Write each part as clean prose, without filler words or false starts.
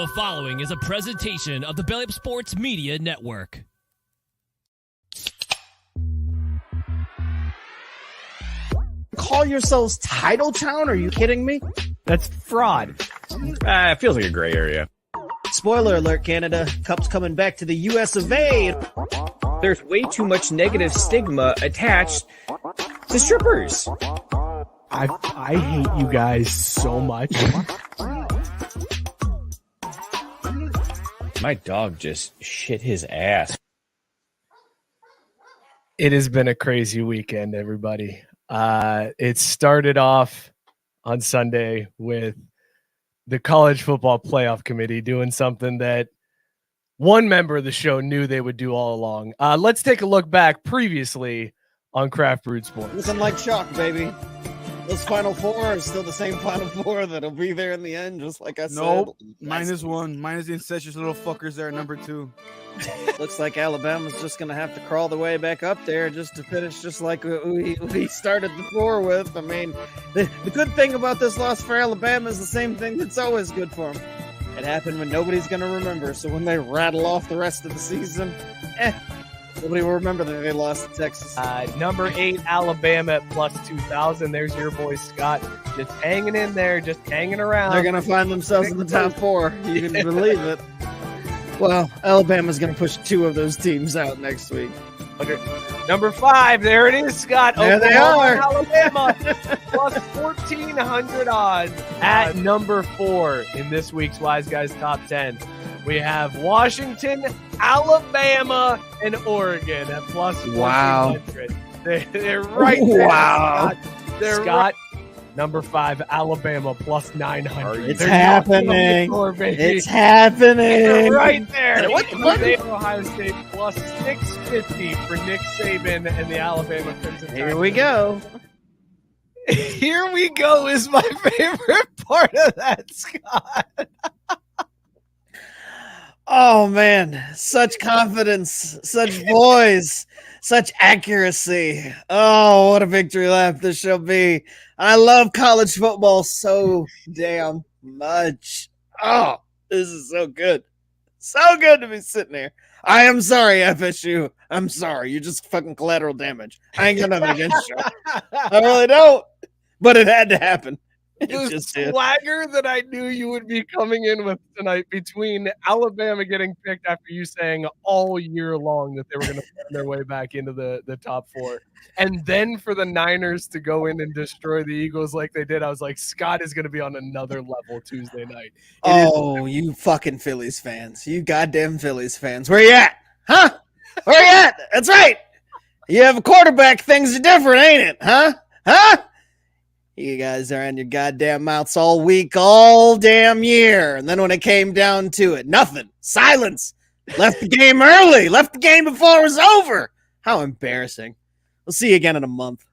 The following is a presentation of the Belly Up Sports Media Network. Call yourselves Title Town? Are you kidding me? That's fraud. It feels like a gray area. Spoiler alert, Canada. Cup's coming back to the US of A. There's way too much negative stigma attached to strippers. I hate you guys so much. My dog just shit his ass. It has been a crazy weekend, everybody. It started off on Sunday with the College Football Playoff Committee doing something that one member of the show knew they would do all along. Let's take a look back previously on Craft Brewed Sports. Looking like chalk, baby. Those Final Four are still the same Final Four that'll be there in the end, just like I said. Nope. -1. Minus the incestuous little fuckers there at number 2. Looks like Alabama's just going to have to crawl the way back up there just to finish just like we started the floor with. I mean, the good thing about this loss for Alabama is the same thing that's always good for them. It happened when nobody's going to remember, so when they rattle off the rest of the season, nobody will remember that they lost to Texas. Number 8, Alabama at plus 2,000. There's your boy Scott, just hanging in there, just hanging around. They're going to find themselves in the top 4. You can believe it. Well, Alabama's going to push 2 of those teams out next week. Okay. Number 5, there it is, Scott. There they are. Alabama, plus 1,400 odds. At number 4 in this week's Wise Guys Top 10, we have Washington, Alabama, and Oregon at plus 1,400. They're right there. Wow. Scott. Scott, number 5, Alabama, plus 900. It's happening. It's happening. They're right there. What? Ohio State plus 650 for Nick Saban and the Alabama Crimson Tide. Here we go. Here we go is my favorite part of that, Scott. Oh, man. Such confidence, such poise, such accuracy. Oh, what a victory lap this shall be. I love college football so damn much. Oh, this is so good. So good to be sitting here. I am sorry, FSU. I'm sorry. You're just fucking collateral damage. I ain't got nothing against you. I really don't. But it had to happen. The swagger that I knew you would be coming in with tonight between Alabama getting picked after you saying all year long that they were going to find their way back into the top 4. And then for the Niners to go in and destroy the Eagles like they did, I was like, Scott is going to be on another level Tuesday night. You fucking Phillies fans. You goddamn Phillies fans. Where you at? Huh? Where you at? That's right. You have a quarterback. Things are different, ain't it? Huh? Huh? You guys are on your goddamn mouths all week, all damn year. And then when it came down to it, nothing. Silence. Left the game early. Left the game before it was over. How embarrassing. We'll see you again in a month.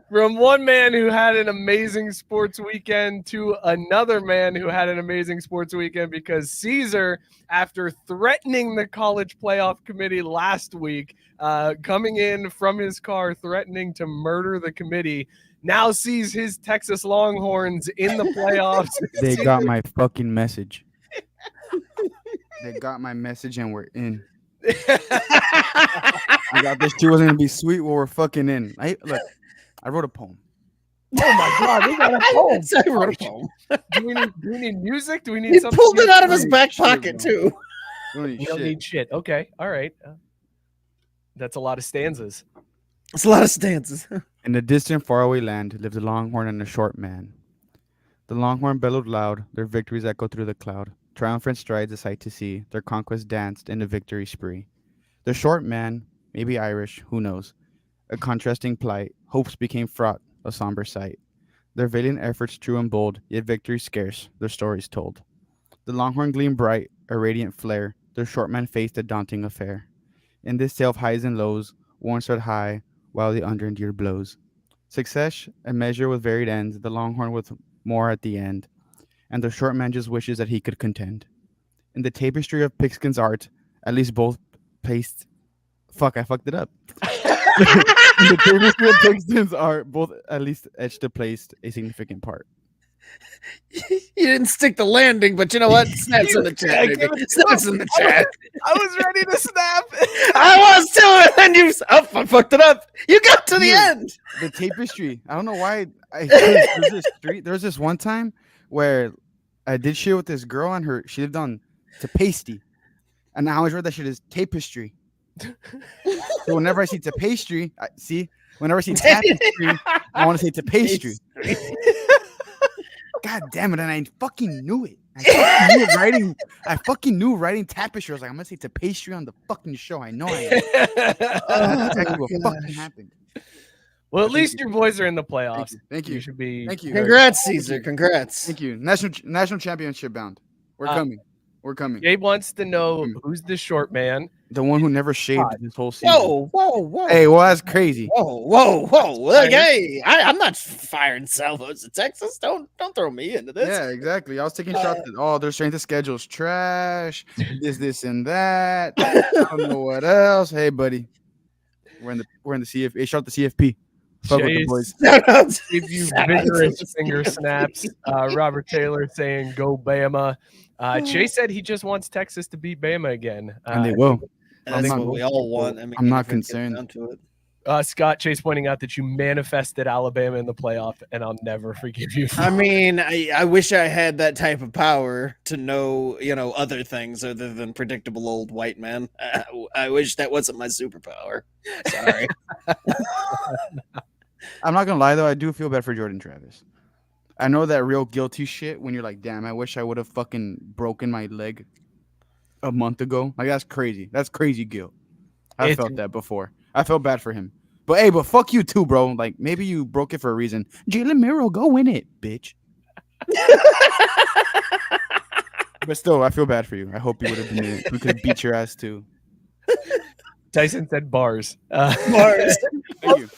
From one man who had an amazing sports weekend to another man who had an amazing sports weekend because Caesar, after threatening the College Playoff Committee last week, coming in from his car threatening to murder the committee, now sees his Texas Longhorns in the playoffs. They got my fucking message. They got my message and we're in. I got this shit wasn't going to be sweet while we're fucking in. I wrote a poem. Oh my God, we got a poem. I wrote a poem. Do we need music? Do we need He something? pulled it out of his back pocket, too. We don't need shit. Okay, all right. That's a lot of stanzas. It's a lot of stanzas. In the distant faraway land lived a longhorn and a short man. The longhorn bellowed loud, their victories echoed through the cloud. Triumphant strides a sight to see, their conquest danced in a victory spree. The short man, maybe Irish, who knows? A contrasting plight, hopes became fraught, a somber sight. Their valiant efforts true and bold, yet victory scarce, their stories told. The longhorn gleamed bright, a radiant flare, their short man faced a daunting affair. In this tale of highs and lows, one stood high, while the under endured blows. Success, a measure with varied ends, the longhorn with more at the end, and the short man just wishes that he could contend. In the tapestry of pigskin's art, at least both placed... Fuck, I fucked it up. In the tapestry of pigskin's art, both at least etched to placed a significant part. You didn't stick the landing, but you know what? Snaps in the chat, baby. Snaps in the chat. I was ready to snap. I was too, and you. Oh, I fucked it up. You got to the end. The tapestry. I don't know why. There's this one time where I did shit with this girl and her. She lived on tapestry, and I always read that shit as tapestry. So whenever I see tapestry, whenever I see tapestry, I want to say tapestry. God damn it! And I fucking knew it. I fucking knew writing tapestry. I was like, I'm gonna say tapestry on the fucking show. I know I am. That's exactly what fucking happened. Well, at least your boys are in the playoffs. Thank you. You should be. Thank you. Congrats, Caesar. Congrats. Thank you. National championship bound. We're coming. We're coming. Gabe wants to know who's the short man. The one who never shaved this whole season. Whoa. Hey, well, that's crazy. Whoa. Look, hey, I'm not firing salvos at Texas. Don't throw me into this. Yeah, exactly. I was taking shots at, their strength of schedule's trash. This, and that. I don't know what else. Hey, buddy. We're in the CFP. Hey, shout out the CFP. Fuck with the boys. Give you vigorous finger snaps. Robert Taylor saying go Bama. Chase said he just wants Texas to beat Bama again. And they will. That's what we all want. I mean, I'm not concerned. Scott Chase pointing out that you manifested Alabama in the playoff, and I'll never forgive you. I mean, I wish I had that type of power to know, other things other than predictable old white men. I wish that wasn't my superpower. Sorry. I'm not gonna lie though, I do feel bad for Jordan Travis. I know that real guilty shit when you're like, damn, I wish I would have fucking broken my leg a month ago. Like, that's crazy. That's crazy guilt. I felt that before. I felt bad for him. But fuck you too, bro. Like, maybe you broke it for a reason. Jalen Miro, go win it, bitch. But still, I feel bad for you. I hope you would have been it. We could have beat your ass too. Tyson said bars. Bars. Thank you.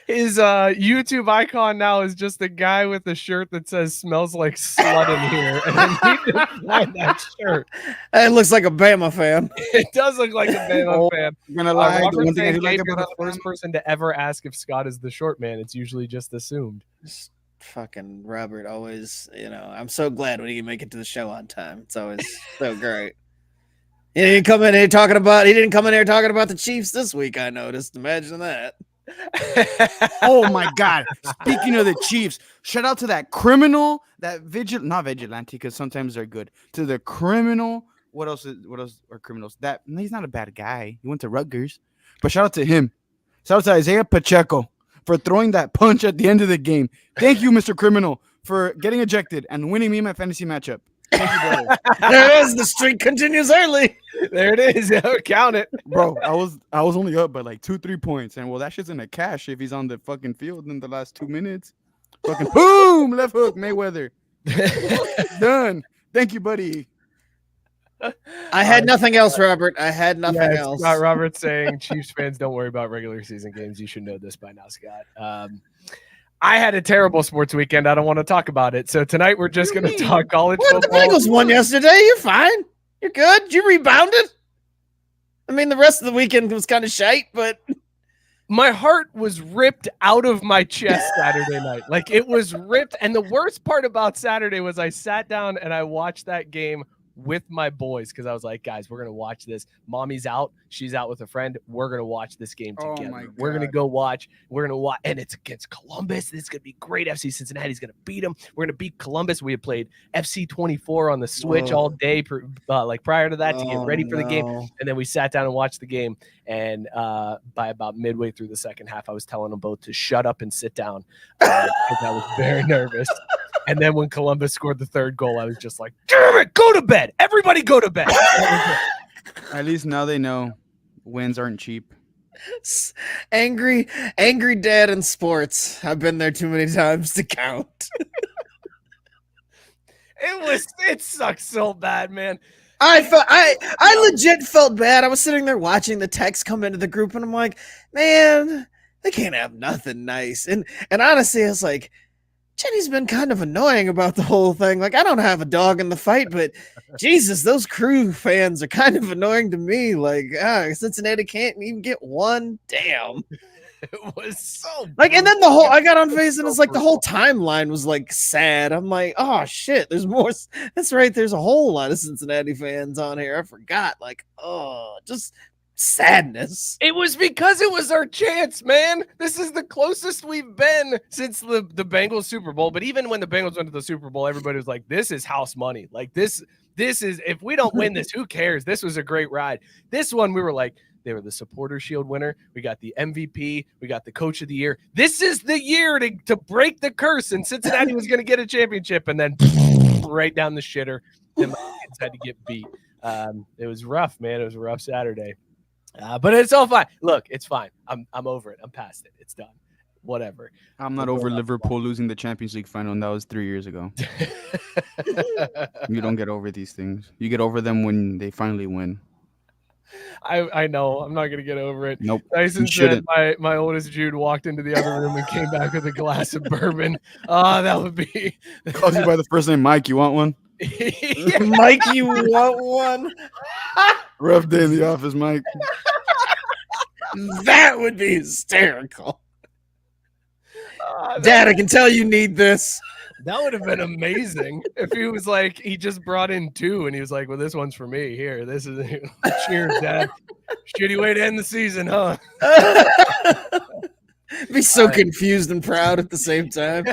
His YouTube icon now is just a guy with a shirt that says "smells like slut in here," and I need to find that shirt. It looks like a Bama fan. It does look like a Bama fan. I'm gonna lie. The Robert one thing I saying do like Gabe, you're about the first person to ever ask if Scott is the short man. It's usually just assumed. Fucking Robert always, I'm so glad when he can make it to the show on time. It's always so great. He didn't come in here talking about the Chiefs this week, I noticed. Imagine that. Oh my God. Speaking of the Chiefs, shout out to that criminal, not vigilante, because sometimes they're good. To the criminal. What else are criminals? He's not a bad guy. He went to Rutgers. But shout out to him. Shout out to Isaiah Pacheco for throwing that punch at the end of the game. Thank you, Mr. Criminal, for getting ejected and winning me my fantasy matchup. Thank you, brother. There it is. The streak continues early. There it is. Count it, bro. I was only up by like 2-3 points, and that shit's in a cash if he's on the fucking field in the last 2 minutes. Fucking boom, left hook, Mayweather. Done. Thank you, buddy. I had nothing else, Robert. I had nothing else. Scott Roberts saying Chiefs fans don't worry about regular season games. You should know this by now, Scott. I had a terrible sports weekend. I don't want to talk about it. So tonight we're just going to talk college football. The Bengals won yesterday. You're fine. You're good. You rebounded. I mean, the rest of the weekend was kind of shite, but my heart was ripped out of my chest Saturday night. Like, it was ripped. And the worst part about Saturday was I sat down and I watched that game with my boys because I was like, guys, we're gonna watch this. Mommy's out, she's out with a friend. We're gonna watch this game together. We're gonna go watch. We're gonna watch, and it's against Columbus. This is gonna be great. FC Cincinnati's gonna beat them. We're gonna beat Columbus. We had played FC 24 on the Switch all day, prior to that to get ready for the game, and then we sat down and watched the game. And by about midway through the second half, I was telling them both to shut up and sit down because I was very nervous. And then when Columbus scored the third goal, I was just like, damn it, go to bed. Everybody go to bed. At least now they know wins aren't cheap. Angry dad in sports. I've been there too many times to count. It sucks so bad, man. I legit felt bad. I was sitting there watching the text come into the group, and I'm like, man, they can't have nothing nice. And honestly, I was like, Jenny's been kind of annoying about the whole thing. Like, I don't have a dog in the fight, but Jesus, those Crew fans are kind of annoying to me. Like, Cincinnati can't even get one. Damn. It was so Like, and then I got on Face and it's like the whole timeline was like sad. I'm like, oh shit, there's more. That's right. There's a whole lot of Cincinnati fans on here. I forgot. Like, oh, just sadness. It was because it was our chance, man. This is the closest we've been since the Bengals Super Bowl. But even when the Bengals went to the Super Bowl, everybody was like, this is house money. Like this is, if we don't win this, who cares? This was a great ride. This one, we were like, they were the Supporter Shield winner. We got the MVP. We got the Coach of the Year. This is the year to break the curse. And Cincinnati was going to get a championship. And then right down the shitter. Then my kids had to get beat. It was rough, man. It was a rough Saturday. But it's all fine. Look, it's fine. I'm over it. I'm past it. It's done. Whatever. I'm not over Liverpool losing the Champions League final, and that was 3 years ago. You don't get over these things. You get over them when they finally win. I know. I'm not gonna get over it. Nope. Tyson said my oldest Jude walked into the other room and came back with a glass of bourbon. That would be. Calls you by the first name, Mike. You want one? Yeah. Mike, you want one? Rough day in the office, Mike. That would be hysterical. Dad, I can tell you need this. That would have been amazing if he was like, he just brought in 2 and he was like, well, this one's for me. Here, this is cheers, Dad. Shitty way to end the season, huh? Be so confused and proud at the same time.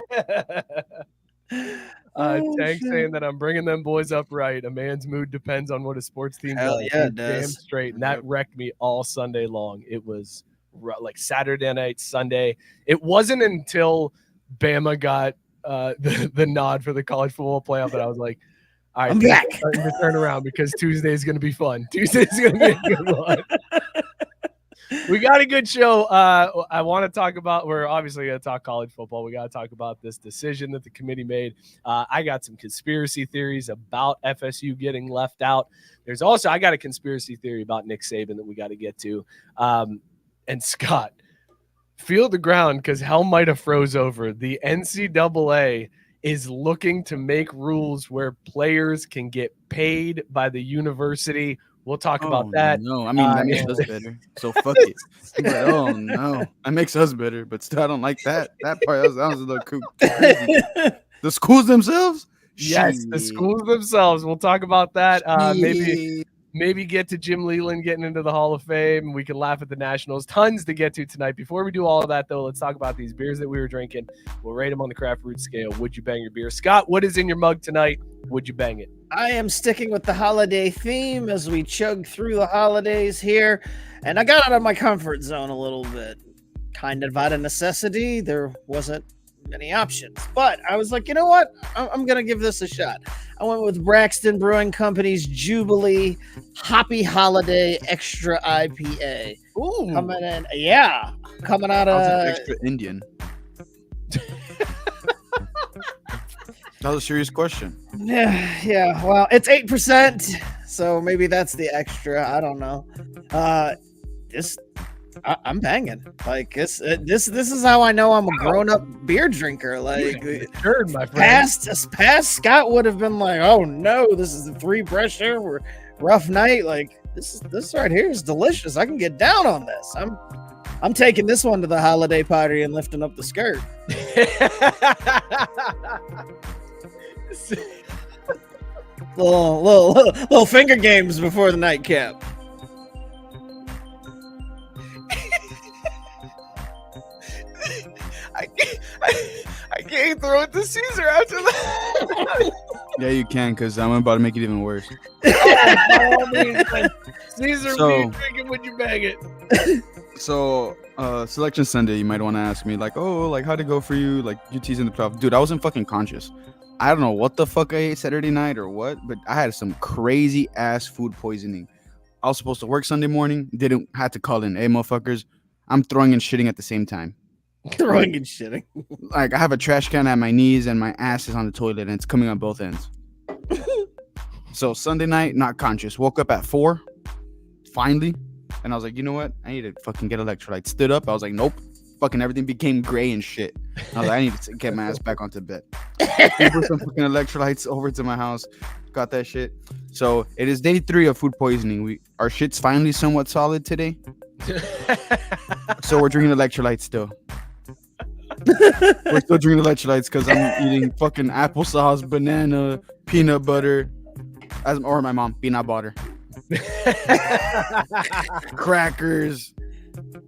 Tank saying that I'm bringing them boys up right. A man's mood depends on what his sports team Hell does. yeah, it Damn does. straight. And that wrecked me all Sunday long. It was like Saturday night, Sunday. It wasn't until Bama got the nod for the college football playoff that I was like, all right, I'm back. Starting to turn around because Tuesday is going to be fun. Tuesday's going to be a good one. We got a good show. I want to talk about, we're obviously going to talk college football. We got to talk about this decision that the committee made. I got some conspiracy theories about FSU getting left out. There's also, I got a conspiracy theory about Nick Saban that we got to get to. And Scott, feel the ground because hell might have froze over. The NCAA is looking to make rules where players can get paid by the university. We'll talk about that. No, I mean, that makes us better. So fuck it. Like, oh, no. That makes us better, but still, I don't like that. That part, that was a little crazy. The schools themselves? Yes, the schools themselves. We'll talk about that. Maybe get to Jim Leland getting into the Hall of Fame. We can laugh at the Nationals. Tons to get to tonight. Before we do all of that, though, let's talk about these beers that we were drinking. We'll rate them on the craft root scale. Would you bang your beer? Scott, what is in your mug tonight? Would you bang it? I am sticking with the holiday theme as we chug through the holidays here. And I got out of my comfort zone a little bit. Kind of out of necessity. There wasn't many options. But I was like, you know what? I'm going to give this a shot. I went with Braxton Brewing Company's Jubilee Hoppy Holiday Extra IPA. Ooh. Coming in. Yeah. Coming out How's of... it extra Indian? That was a serious question. Yeah. Well, it's 8%, so maybe that's the extra. I don't know. I'm banging. Like this is how I know I'm a grown-up beer drinker. Like, Heard, my friend. past Scott would have been like, "Oh no, this is a 3 pressure, rough night." Like this right here is delicious. I can get down on this. I'm taking this one to the holiday party and lifting up the skirt. little finger games before the nightcap. I can't throw it to Caesar after that. Yeah, you can, because I'm about to make it even worse. Caesar, So- me drinking, would you bang it? So, Selection Sunday, you might want to ask me, like, oh, like, how'd it go for you? Like, UT's in the playoff. Dude, I wasn't fucking conscious. I don't know what the fuck I ate Saturday night or what, but I had some crazy ass food poisoning. I was supposed to work Sunday morning, had to call in. Hey, motherfuckers, I'm throwing and shitting at the same time. Throwing and shitting. Like, I have a trash can at my knees and my ass is on the toilet and it's coming on both ends. So Sunday night, not conscious. Woke up at 4, finally, and I was like, you know what? I need to fucking get electrolytes. Stood up. I was like, nope. Fucking everything became gray and shit. I was like, I need to get my ass back onto bed. Uber some fucking electrolytes over to my house. Got that shit. So it is day 3 of food poisoning. Our shit's finally somewhat solid today. So we're drinking electrolytes still. We're still drinking electrolytes because I'm eating fucking applesauce, banana, peanut butter, or my mom, peanut butter, crackers.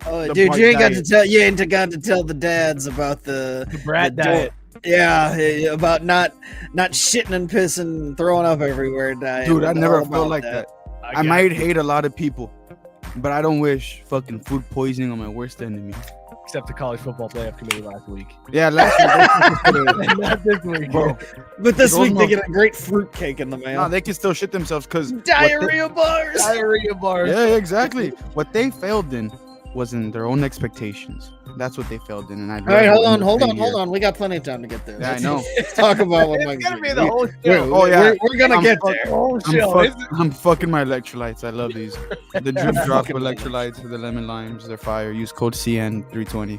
Oh, The dude, Bart you ain't got diet. to tell. You ain't got to tell the dads about the Brat the diet. Yeah, about not shitting and pissing, and throwing up everywhere diet. Dude, I It's never all felt about like that. I might hate a lot of people, but I don't wish fucking food poisoning on my worst enemy. Except the college football playoff committee last week. Yeah, last week. Not this week. Bro, But this Those week they motherf- get a great fruit cake in the mail. no, they can still shit themselves because Diarrhea bars. Diarrhea bars. Yeah, exactly. What they failed in was in their own expectations. That's what they failed in, and I. All right, hold on. We got plenty of time to get there. Yeah, I know. Let's talk about what It's Mike's gonna be drinking. the whole We- show. Oh, yeah. we're gonna I'm get fuck- there. Whole show. I'm fucking my electrolytes. I love these. The drip drop Fucking electrolytes, the lemon limes, they're fire. Use code CN320.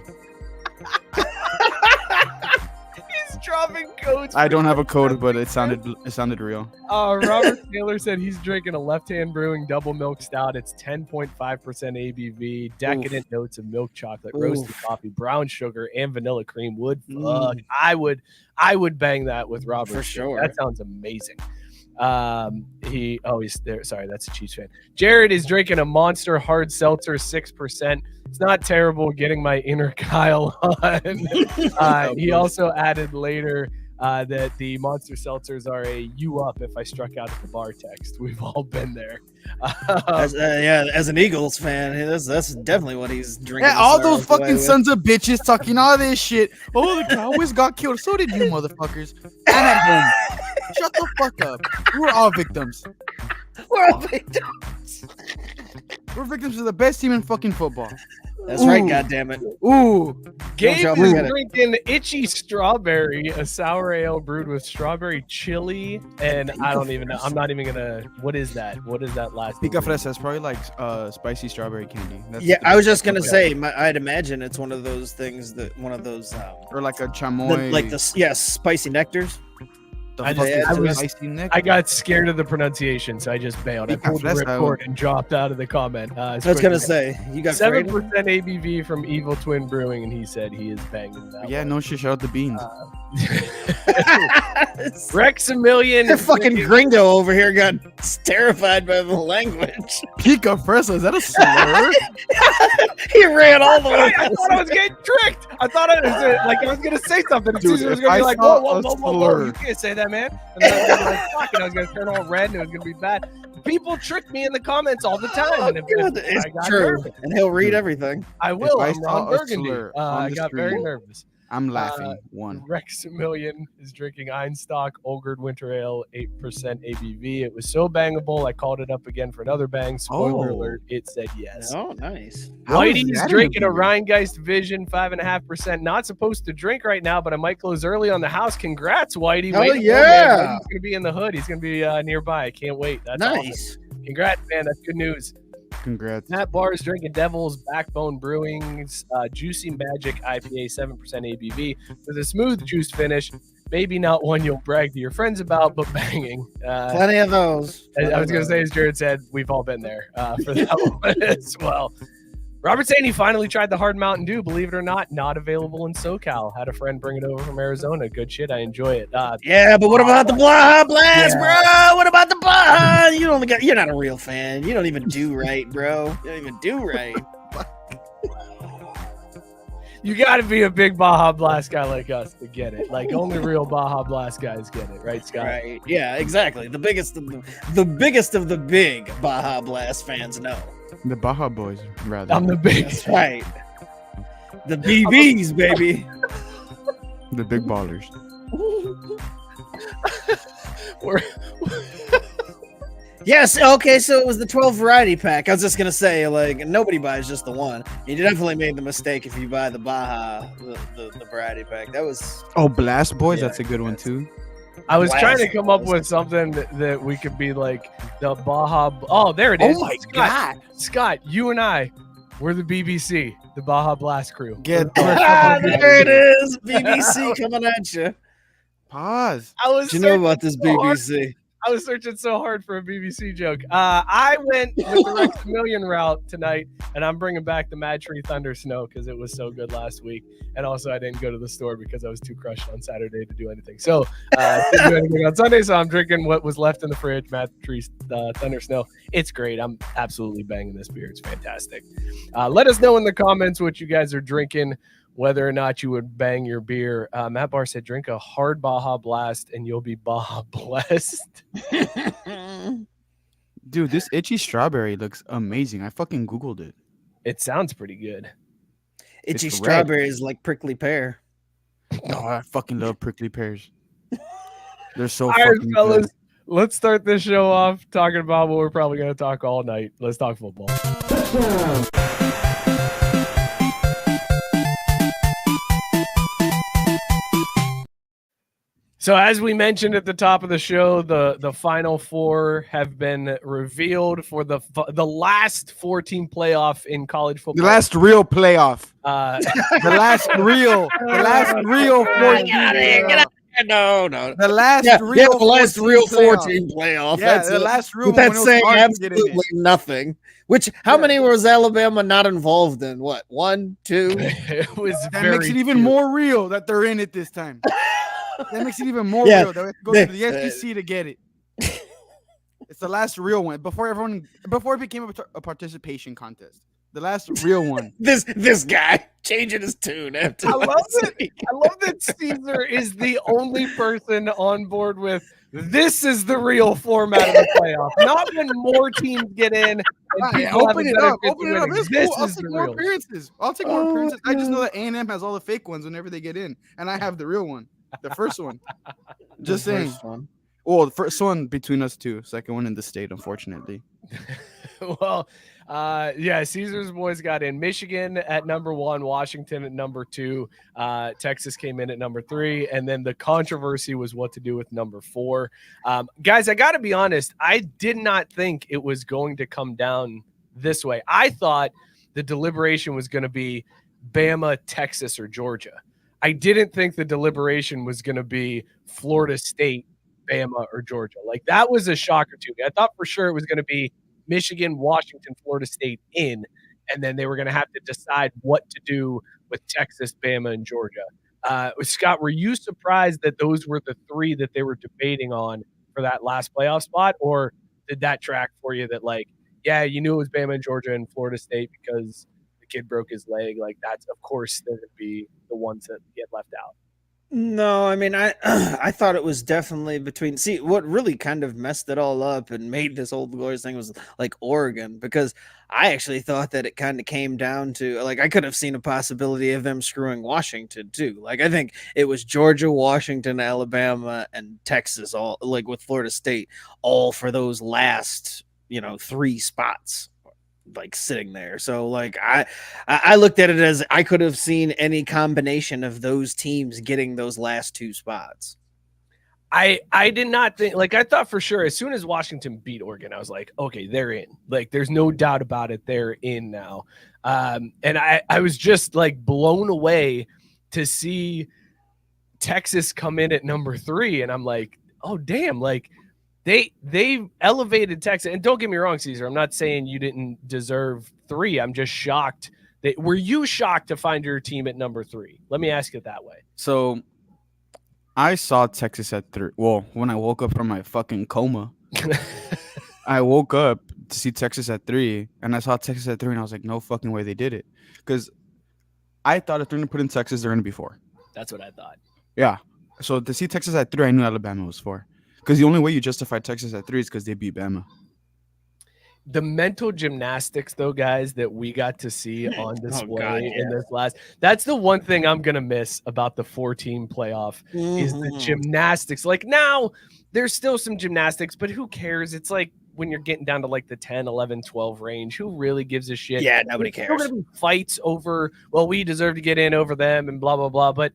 He's dropping codes. I don't have a code, but it sounded real. Robert Taylor said he's drinking a Left Hand Brewing double milk stout. It's 10.5% ABV, decadent notes of milk chocolate, roasted coffee, brown sugar, and vanilla cream. Fuck. I would bang that with Robert. For sure. That sounds amazing. He's there. Sorry, that's a Chiefs fan. Jared is drinking a Monster Hard Seltzer 6%. It's not terrible. Getting my inner Kyle on. He also added later that the Monster Seltzers are a "you up" if I struck out at the bar text. We've all been there. As an Eagles fan, that's definitely what he's drinking. Yeah, all to those start off the way fucking with. sons of bitches talking all this shit. Oh, the Cowboys got killed. So did you, motherfuckers. And at home. Shut the fuck up. We're all victims. We're all victims. We're victims of the best team in fucking football. That's right, goddammit. Ooh, Gabe y'all is forget it. drinking Itchy Strawberry, a sour ale brewed with strawberry chili, and I don't even know. I'm not even gonna. What is that? What is that last? Pica fresa is probably like spicy strawberry candy. That's Yeah, the I was best just gonna one. say. I'd imagine it's one of those things Or like a chamoy. like the spicy nectars. the I fucking just- spicy neck. I got scared of the pronunciation, so I just bailed. I Pica pulled the fresa, ripcord and dropped out of the comment. I was gonna say you got 7% afraid? ABV from Evil Twin Brewing, and he said he is banging that. Yeah, one. no shit. Shout out the beans. Rexamillion The is fucking drinking- gringo over here got terrified by the language. Pica fresa, is that a slur? He ran all the way. I thought I was getting tricked. I thought I was gonna say something. And Dude, Susan was if gonna be I like, saw whoa, a whoa, slur- you can't say that, man. And then I was gonna be like, fuck, and I was gonna turn all red, and it was gonna be bad. People trick me in the comments all the time. Oh, and if God, I it's got true, nervous. and he'll read everything. I will. I I'm saw Ron a Burgundy. slur on I the got very street, nervous. I'm laughing. One. Rexamillion is drinking Einstock Olgerd Winter Ale, 8% ABV. It was so bangable, I called it up again for another bang. Spoiler Oh. alert, it said yes. Oh, nice. How is Whitey's that drinking a beer? Rheingeist Vision, 5.5%. Not supposed to drink right now, but I might close early on the house. Congrats, Whitey. Hell Way to go, yeah. man. Whitey's going to be in the hood. He's going to be nearby. I can't wait. That's awesome. Nice. Congrats, man. That's good news. Congrats. Matt Barr is drinking Devil's Backbone Brewing's Juicy Magic IPA, 7% ABV, with a smooth juice finish. Maybe not one you'll brag to your friends about, but banging. Plenty of those. I was going to say, as Jared said, we've all been there for that one as well. Robert saying he finally tried the Hard Mountain Dew. Believe it or not available in SoCal. Had a friend bring it over from Arizona. Good shit. I enjoy it. Yeah, but what about the Baja Blast, bro? What about the Baja? You're not a real fan. You don't even do right, bro. You don't even do right. You got to be a big Baja Blast guy like us to get it. Like only real Baja Blast guys get it, right, Scott? Right. Yeah, exactly. The biggest of the big Baja Blast fans know. The Baja Boys, rather. I'm the That's biggest. right. The BBs, baby. The big ballers. We're- Yes. Okay. So it was the 12 variety pack. I was just gonna say, like, nobody buys just the one. You definitely made the mistake if you buy the Baja, the variety pack. That was Oh, Blast Boys, Yeah, that's a good one too. I was trying to Blast. come up with something that we could be like the Baja. Oh, there it is. Oh my Scott, you and I, we're the BBC. the Baja Blast crew. Get There it is. BBC coming at you. Pause. I was What you know searching about this so hard. BBC? I was searching so hard for a BBC joke. I went with the Rex Million route tonight, and I'm bringing back the Mad Tree Thunder Snow because it was so good last week. And also, I didn't go to the store because I was too crushed on Saturday to do anything. So, didn't do anything on Sunday, so I'm drinking what was left in the fridge, Mad Tree Thunder Snow. It's great. I'm absolutely banging this beer. It's fantastic. Let us know in the comments what you guys are drinking, whether or not you would bang your beer. Matt Barr said, drink a hard Baja Blast and you'll be Baja blessed. Dude, this itchy strawberry looks amazing. I fucking Googled it. It sounds pretty good. Itchy It's red. strawberries like prickly pear. Oh, I fucking love prickly pears. They're so All right, fucking fellas, good. let's start this show off talking about what we're probably going to talk all night. Let's talk football. So as we mentioned at the top of the show, the Final Four have been revealed for the last 4-team playoff in college football. The last real playoff. The last real 14. Get out. No. The last Yeah, real the last 14 real playoff. 14 playoff. Yeah, That's the it. last real With one that when it was saying hard to get in it. absolutely nothing. Which, how many was Alabama not involved in? What, 1, 2? it was That very makes it even few. more real that they're in it this time. That makes it even more Yeah, real. They have to go to the SEC to get it. It's the last real one before it became a participation contest. The last real one. This guy changing his tune after. I love last it. week. I love that Caesar is the only person on board with this is the real format of the playoff. Not when more teams get in and people have Open a it better up. chance Open of it up. winning. It's This cool. I'll is take the more real. appearances. I just know that A&M has all the fake ones whenever they get in, and I have the real one, the first one. Just The saying. first one. Well, the first one between us two, second one in the state, unfortunately. Well, yeah, Caesar's boys got in. Michigan at number 1, Washington at number 2, Texas came in at number 3, and then the controversy was what to do with number 4. Guys, I got to be honest, I did not think it was going to come down this way. I thought the deliberation was going to be Bama, Texas, or Georgia. I didn't think the deliberation was going to be Florida State, Bama, or Georgia. Like, that was a shocker to me. I thought for sure it was going to be Michigan, Washington, Florida State in, and then they were going to have to decide what to do with Texas, Bama, and Georgia. Scott, were you surprised that those were the 3 that they were debating on for that last playoff spot, or did that track for you that, like, yeah, you knew it was Bama and Georgia and Florida State because the kid broke his leg? Like, that's, of course, they're going to be the ones that get left out. No, I mean, I thought it was definitely between. See, what really kind of messed it all up and made this Old Glorious thing was like Oregon, because I actually thought that it kind of came down to, like, I could have seen a possibility of them screwing Washington too. Like, I think it was Georgia, Washington, Alabama, and Texas, all like with Florida State, all for those last 3 spots, like sitting there. So like I looked at it as I could have seen any combination of those teams getting those last 2 spots. I did not think, like, I thought for sure as soon as Washington beat Oregon, I was like, okay, they're in. Like, there's no doubt about it. They're in now. And I was just like blown away to see Texas come in at number 3. And I'm like, oh, damn, like, They elevated Texas, and don't get me wrong, Caesar, I'm not saying you didn't deserve 3. I'm just shocked. Were you shocked to find your team at number 3? Let me ask it that way. So I saw Texas at 3. Well, when I woke up from my fucking coma, I woke up to see Texas at 3, and I saw Texas at 3, and I was like, no fucking way they did it. Because I thought if they're going to put in Texas, they're going to be 4. That's what I thought. Yeah. So to see Texas at 3, I knew Alabama was 4. Because the only way you justify Texas at 3 is because they beat Bama. The mental gymnastics, though, guys, that we got to see on display in this that's the one thing I'm going to miss about the 4-team playoff is the gymnastics. Like, now there's still some gymnastics, but who cares? It's like when you're getting down to like the 10, 11, 12 range, who really gives a shit? Yeah, nobody There's cares. still gonna be fights over, well, we deserve to get in over them and blah, blah, blah. But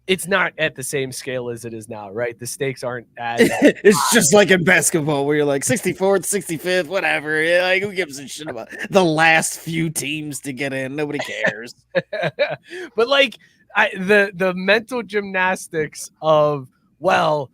it's not at the same scale as it is now, right? The stakes aren't as It's just like in basketball where you're like 64th, 65th, whatever. Yeah, like who gives a shit about the last few teams to get in? Nobody cares. but like the mental gymnastics of, well,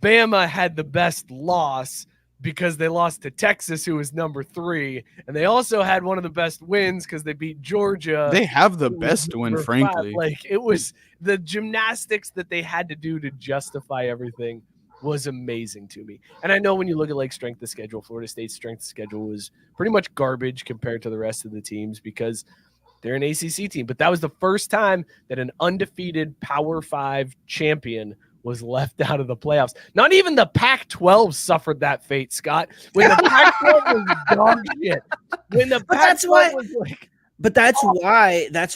Bama had the best loss because they lost to Texas, who was number 3, and they also had one of the best wins because they beat Georgia. They have the who was best win, number 5. frankly. Like, it was the gymnastics that they had to do to justify everything was amazing to me. And I know when you look at like strength of schedule, Florida State's strength of schedule was pretty much garbage compared to the rest of the teams because they're an ACC team. But that was the first time that an undefeated Power 5 champion was left out of the playoffs. Not even the Pac-12 suffered that fate, Scott. When the Pac-12 was dog shit. When the Pac-12 was like, but that's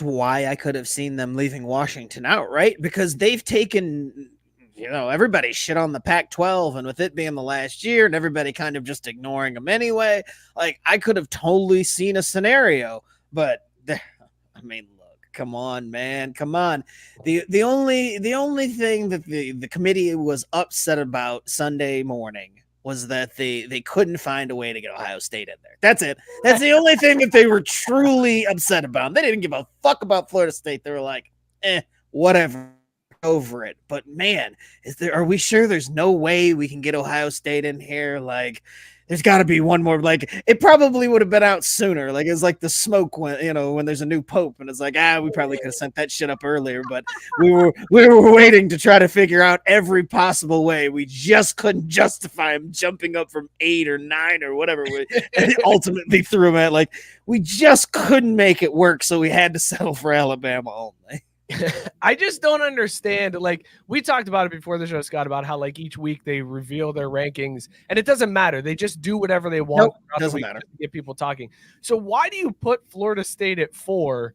why I could have seen them leaving Washington out, right? Because they've taken, everybody shit on the Pac-12, and with it being the last year and everybody kind of just ignoring them anyway, like I could have totally seen a scenario, but I mean, come on, man. Come on. The only thing that the committee was upset about Sunday morning was that they couldn't find a way to get Ohio State in there. That's it. That's the only thing that they were truly upset about. They didn't give a fuck about Florida State. They were like, whatever, over it. But man, are we sure there's no way we can get Ohio State in here? Like, there's got to be one more. Like, it probably would have been out sooner. Like, it's like the smoke when there's a new pope, and it's like, we probably could have sent that shit up earlier, but we were waiting to try to figure out every possible way. We just couldn't justify him jumping up from 8 or 9 or whatever. And ultimately threw him at, like, we just couldn't make it work, so we had to settle for Alabama only. I just don't understand. Like, we talked about it before the show, Scott, about how like each week they reveal their rankings and it doesn't matter. They just do whatever they want. Nope, doesn't matter. To get people talking. So why do you put Florida State at 4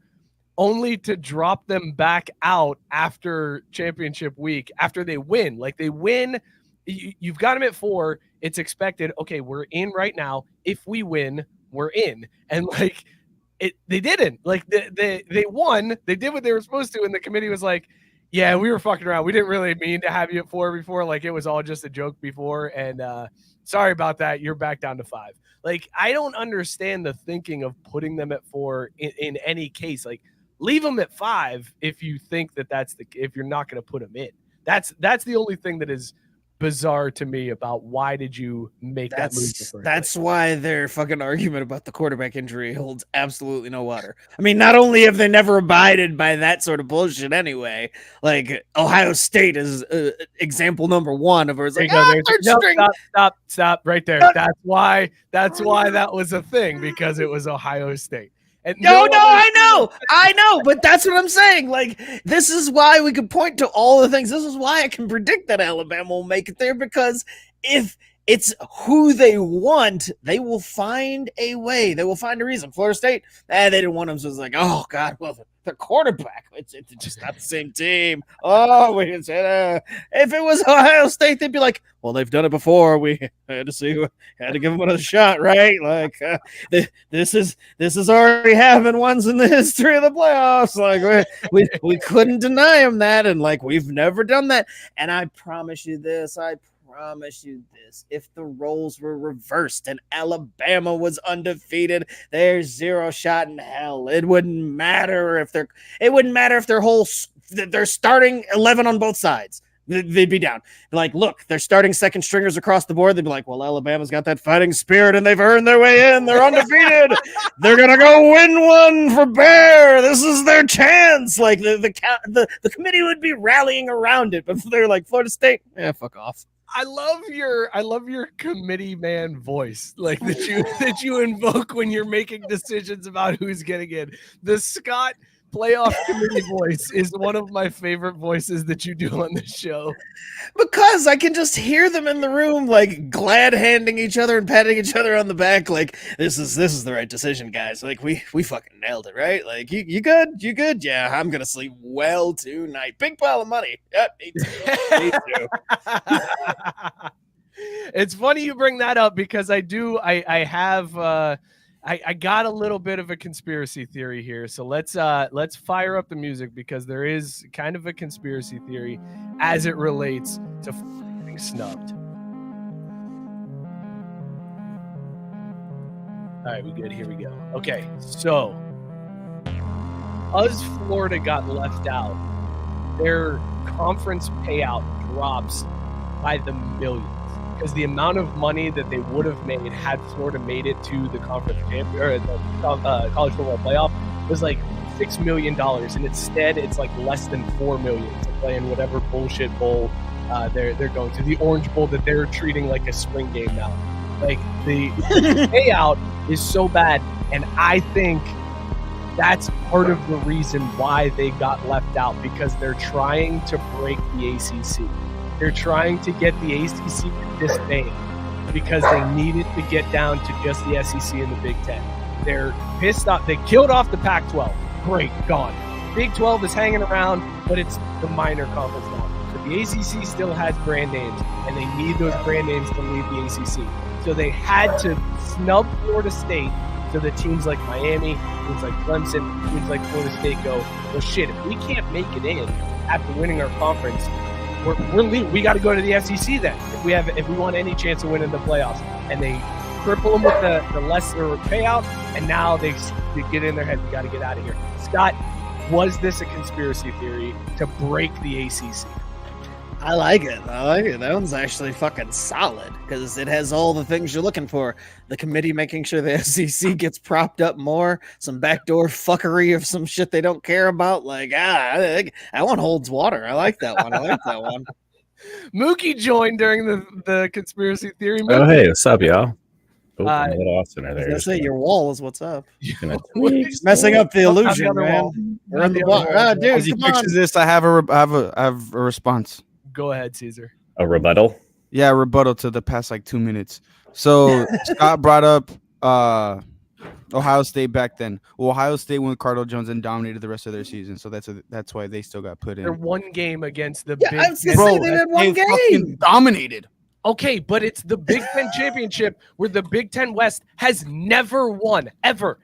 only to drop them back out after championship week, after they win? Like, they win. You've got them at 4. It's expected. Okay, we're in right now. If we win, we're in. And like, they didn't. Like, they won. They did what they were supposed to, and the committee was like, yeah, we were fucking around. We didn't really mean to have you at 4 before. Like, it was all just a joke before, and sorry about that. You're back down to 5. Like, I don't understand the thinking of putting them at 4 in any case. Like, leave them at 5 if you think if you're not going to put them in. That's the only thing that is bizarre to me about why did you make that move. That's why their fucking argument about the quarterback injury holds absolutely no water. I mean, not only have they never abided by that sort of bullshit anyway, like Ohio State is example number 1 of where it's like, stop right there. That's why that was a thing, because it was Ohio State. And I know, but that's what I'm saying. Like, this is why we can point to all the things. This is why I can predict that Alabama will make it there, because if it's who they want, they will find a way. They will find a reason. Florida State, they didn't want them, so it's like, oh God, well, the quarterback, it's just not the same team. Oh, if it was Ohio State, they'd be like, well, they've done it before. We had to give them another shot, right? Like, this is already happened once in the history of the playoffs. Like, we couldn't deny them that, and like, we've never done that. And I promise you this, if the roles were reversed and Alabama was undefeated, there's zero shot in hell. It wouldn't matter if they're starting 11 on both sides. They'd be down. Like, look, they're starting second stringers across the board. They'd be like, well, Alabama's got that fighting spirit and they've earned their way in. They're undefeated. They're going to go win one for Bear. This is their chance. Like, the committee would be rallying around it. But they're like, Florida State, fuck off. I love your committee man voice, like that you invoke when you're making decisions about who's getting in. The Scott playoff committee voice is one of my favorite voices that you do on this show, because I can just hear them in the room, like glad handing each other and patting each other on the back, like this is the right decision, guys. Like we fucking nailed it, right? Like you good? Yeah, I'm gonna sleep well tonight. Big pile of money. Yep, me too. It's funny you bring that up, because I have I got a little bit of a conspiracy theory here, so let's fire up the music because there is kind of a conspiracy theory as it relates to getting snubbed. All right, we good. Here we go. Okay, so as Florida got left out, their conference payout drops by the millions because the amount of money that they would have made had Florida made it to the conference or the college football playoff was like $6 million, and instead it's like less than $4 million to play in whatever bullshit bowl they're going to, the Orange Bowl that they're treating like a spring game now. Like the payout is so bad, and I think that's part of the reason why they got left out, because they're trying to break the ACC. They're trying to get the ACC to disband because they needed to get down to just the SEC and the Big Ten. They're pissed off. They killed off the Pac-12. Great, gone. Big 12 is hanging around, but it's the minor conference now. But the ACC still has brand names, and they need those brand names to lead the ACC. So they had to snub Florida State so that teams like Miami, teams like Clemson, teams like Florida State go, well, shit, if we can't make it in after winning our conference, we got to go to the SEC then if we want any chance of winning the playoffs. And they cripple them with the lesser payout, and now they get in their head, we got to get out of here. Scott, was this a conspiracy theory to break the ACC? I like it. That one's actually fucking solid because it has all the things you're looking for. The committee making sure the SEC gets propped up more, some backdoor fuckery of some shit they don't care about. Like, that one holds water. I like that one. Mookie joined during the conspiracy theory. Oh, hey, what's up, y'all? Oh, Austin I was gonna say your wall is what's up. It's Messing up the illusion, other man. wall. We're in the bar. Dude, As he come on. fixes this, I have a response. Go ahead, Caesar. a rebuttal. Yeah, rebuttal to the past like 2 minutes. So Scott brought up Ohio State back then. Well, Ohio State went with Cardinal Jones and dominated the rest of their season, so that's why they still got put in. They're one game against the Yeah, Big I was gonna Ten. say they did one They fucking game. dominated. Okay, but it's the Big Ten championship where the Big Ten West has never won, ever.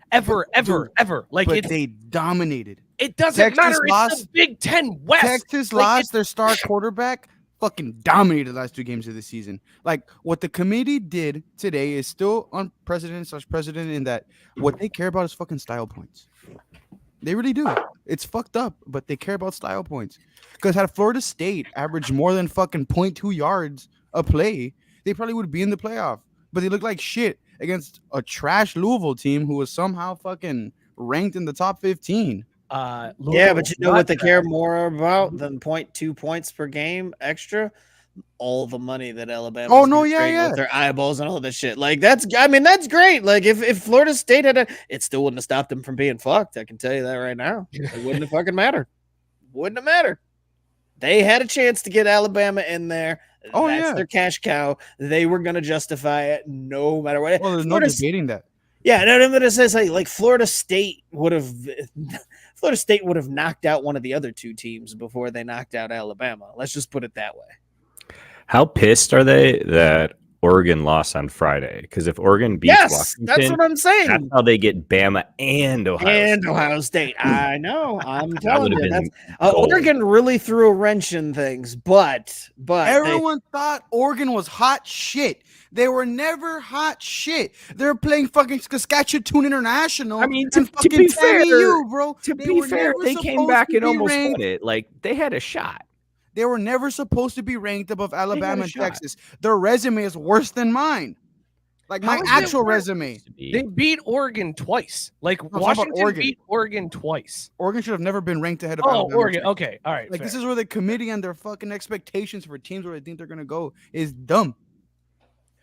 Like But they dominated. it doesn't Texas matter. It's lost. the Big Ten West. Texas Like, lost their star quarterback. Fucking dominated the last 2 games of the season. Like what the committee did today is still unprecedented/president in that what they care about is fucking style points. They really do. It's fucked up, but they care about style points. Because had Florida State averaged more than fucking 0.2 yards a play, they probably would be in the playoff. But they look like shit against a trash Louisville team who was somehow fucking ranked in the top 15. Yeah, but you know what they care more about than 0.2 points per game extra? All the money that Alabama. With their eyeballs and all this shit. Like that's great. Like if Florida State it still wouldn't have stopped them from being fucked. I can tell you that right now. It wouldn't have fucking mattered. Wouldn't have mattered. They had a chance to get Alabama in there. Oh, That's yeah. their cash cow. They were gonna justify it no matter what. Well, there's no Florida debating that. Yeah, no, I'm gonna say like Florida State would have knocked out one of the other 2 teams before they knocked out Alabama. Let's just put it that way. How pissed are they that Oregon lost on Friday? Because if Oregon beats Yes, Washington, that's what I'm saying. that's how they get Bama and Ohio State. I know. I'm That telling would you. have That's, been gold. Oregon really threw a wrench in things, but Everyone thought Oregon was hot shit. They were never hot shit. They're playing fucking Saskatchewan International. I mean, and to be fair, bro. To They be were fair, never they came supposed back to and be almost ranked. won it. Like they had a shot. They were never supposed to be ranked above Alabama and shot. Texas. Their resume is worse than mine. Like my How is it actual worse? resume. They beat Oregon twice. Like about Washington Oregon. beat Oregon twice. Oregon should have never been ranked ahead of Oh, Alabama. Oregon. Okay, all right. Like fair. this is where the committee and their fucking expectations for teams where they think they're gonna go is dumb.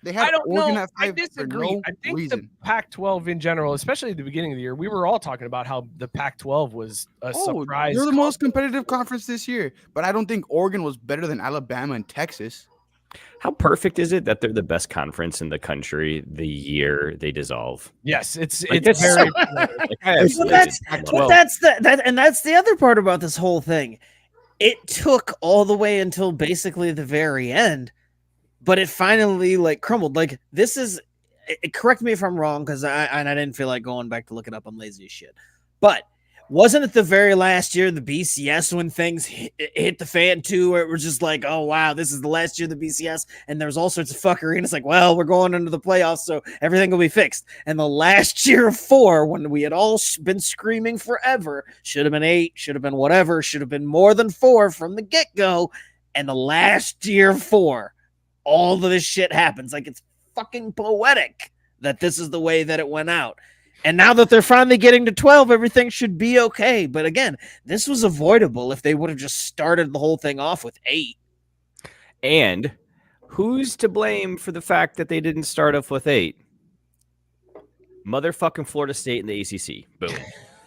They have I don't Oregon know. at I 5 for disagree. no I think reason. the Pac-12 in general, especially at the beginning of the year, we were all talking about how the Pac-12 was a surprise. They're the most competitive conference this year, but I don't think Oregon was better than Alabama and Texas. How perfect is it that they're the best conference in the country the year they dissolve? Yes, it's Like, that's very. Like, I have Well, Pac-12. that's the other part about this whole thing. It took all the way until basically the very end, but it finally like crumbled. Like this is correct me if I'm wrong, because I didn't feel like going back to look it up. I'm lazy as shit. But wasn't it the very last year of the BCS when things hit the fan too, where it was just like, oh wow, this is the last year of the BCS, and there was all sorts of fuckery, and it's like, well, we're going into the playoffs, so everything will be fixed. And the last year of 4, when we had all been screaming forever, should have been 8, should have been whatever, should have been more than 4 from the get-go, and the last year of 4, all of this shit happens. Like, it's fucking poetic that this is the way that it went out. And now that they're finally getting to 12, everything should be okay. But again, this was avoidable if they would have just started the whole thing off with 8. And who's to blame for the fact that they didn't start off with 8? Motherfucking Florida State and the ACC. Boom.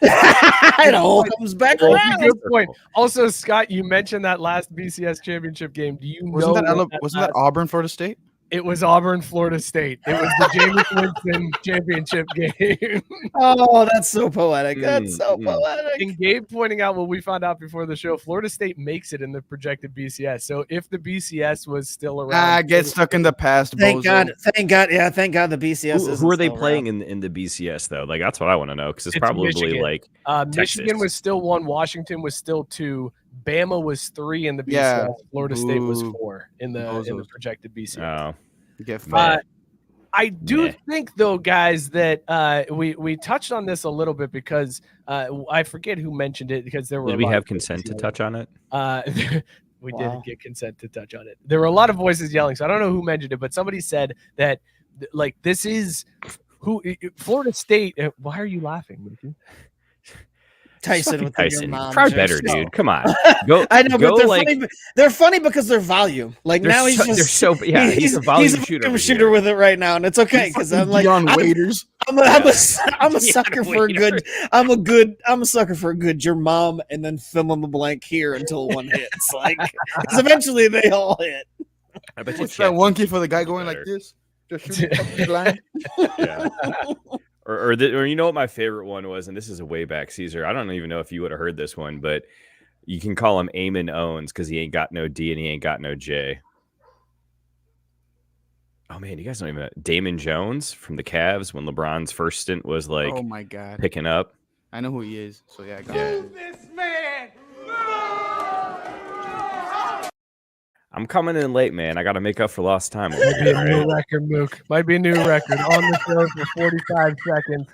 It all comes back around. Good point. Also, Scott, you mentioned that last BCS championship game. Do you Wasn't that Auburn, Florida State? It was Auburn, Florida State. It was the Jameis Winston championship game. Oh, that's so poetic. That's so poetic. And Gabe pointing out what we found out before the show, Florida State makes it in the projected BCS. So if the BCS was still around. Get stuck in the past. Thank bozo. God. Thank God. Yeah, thank God the BCS Who are they still playing around. in the BCS, though? Like, that's what I want to know, because it's It's probably Michigan. like Michigan Texas. was still 1. Washington was still 2. Bama was 3 in the BCS. Yeah. Florida State was Ooh. 4 in the projected BCS. Oh, Get fired. I do Meh. think, though, guys, that we touched on this a little bit because I forget who mentioned it, because there were. did we have consent to touch on it? We Wow. didn't get consent to touch on it. There were a lot of voices yelling, so I don't know who mentioned it, but somebody said that like this is who Florida State. Why are you laughing, Mookie? Tyson with your Tyson, mom. try jokes. better, No. dude. Come on, go. I know, go but they're like, funny. They're funny because they're volume. Like they're now he's so, just they're so yeah. He's a volume he's a shooter. fucking over shooter here. with it right now, and it's okay because I'm like Dion I'm Waiters. a Yeah, sucker for a good. I'm a sucker for a good your mom and then fill in the blank here until one hits. Like because eventually they all hit. I bet you What's that Chet one key Holmgren for the guy was going like better. this? Just shooting up the line. Yeah. Or you know what my favorite one was, and this is a way back, Caesar. I don't even know if you would have heard this one, but you can call him Eamon Owens because he ain't got no D and he ain't got no J. Oh man, you guys don't even know Damon Jones from the Cavs when LeBron's first stint was like Oh my god. picking up. I know who he is. So yeah, I got Yeah. it. I'm coming in late, man. I got to make up for lost time. over Might be here, a new right? record, Mook. Might be a new record on the show for 45 seconds.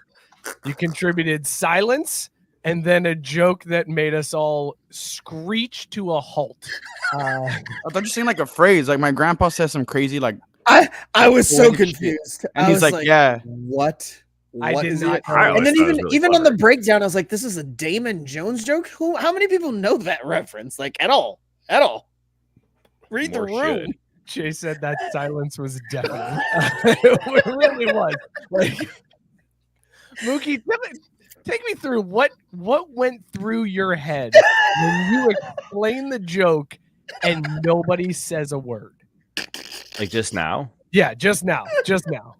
You contributed silence and then a joke that made us all screech to a halt. I thought you were saying like a phrase. Like my grandpa says some crazy like, I was so Holy shit. confused. and I he's was like, yeah. what? I What did is not it? know. I And always then thought it was really even on the clever. breakdown, I was like, "This is a Damon Jones joke." How many people know that reference? Like at all? Read More the room. should. Jay said that silence was deafening. It really was. Like, Mookie, take me through what went through your head when you explain the joke and nobody says a word. Like just now. Yeah, just now.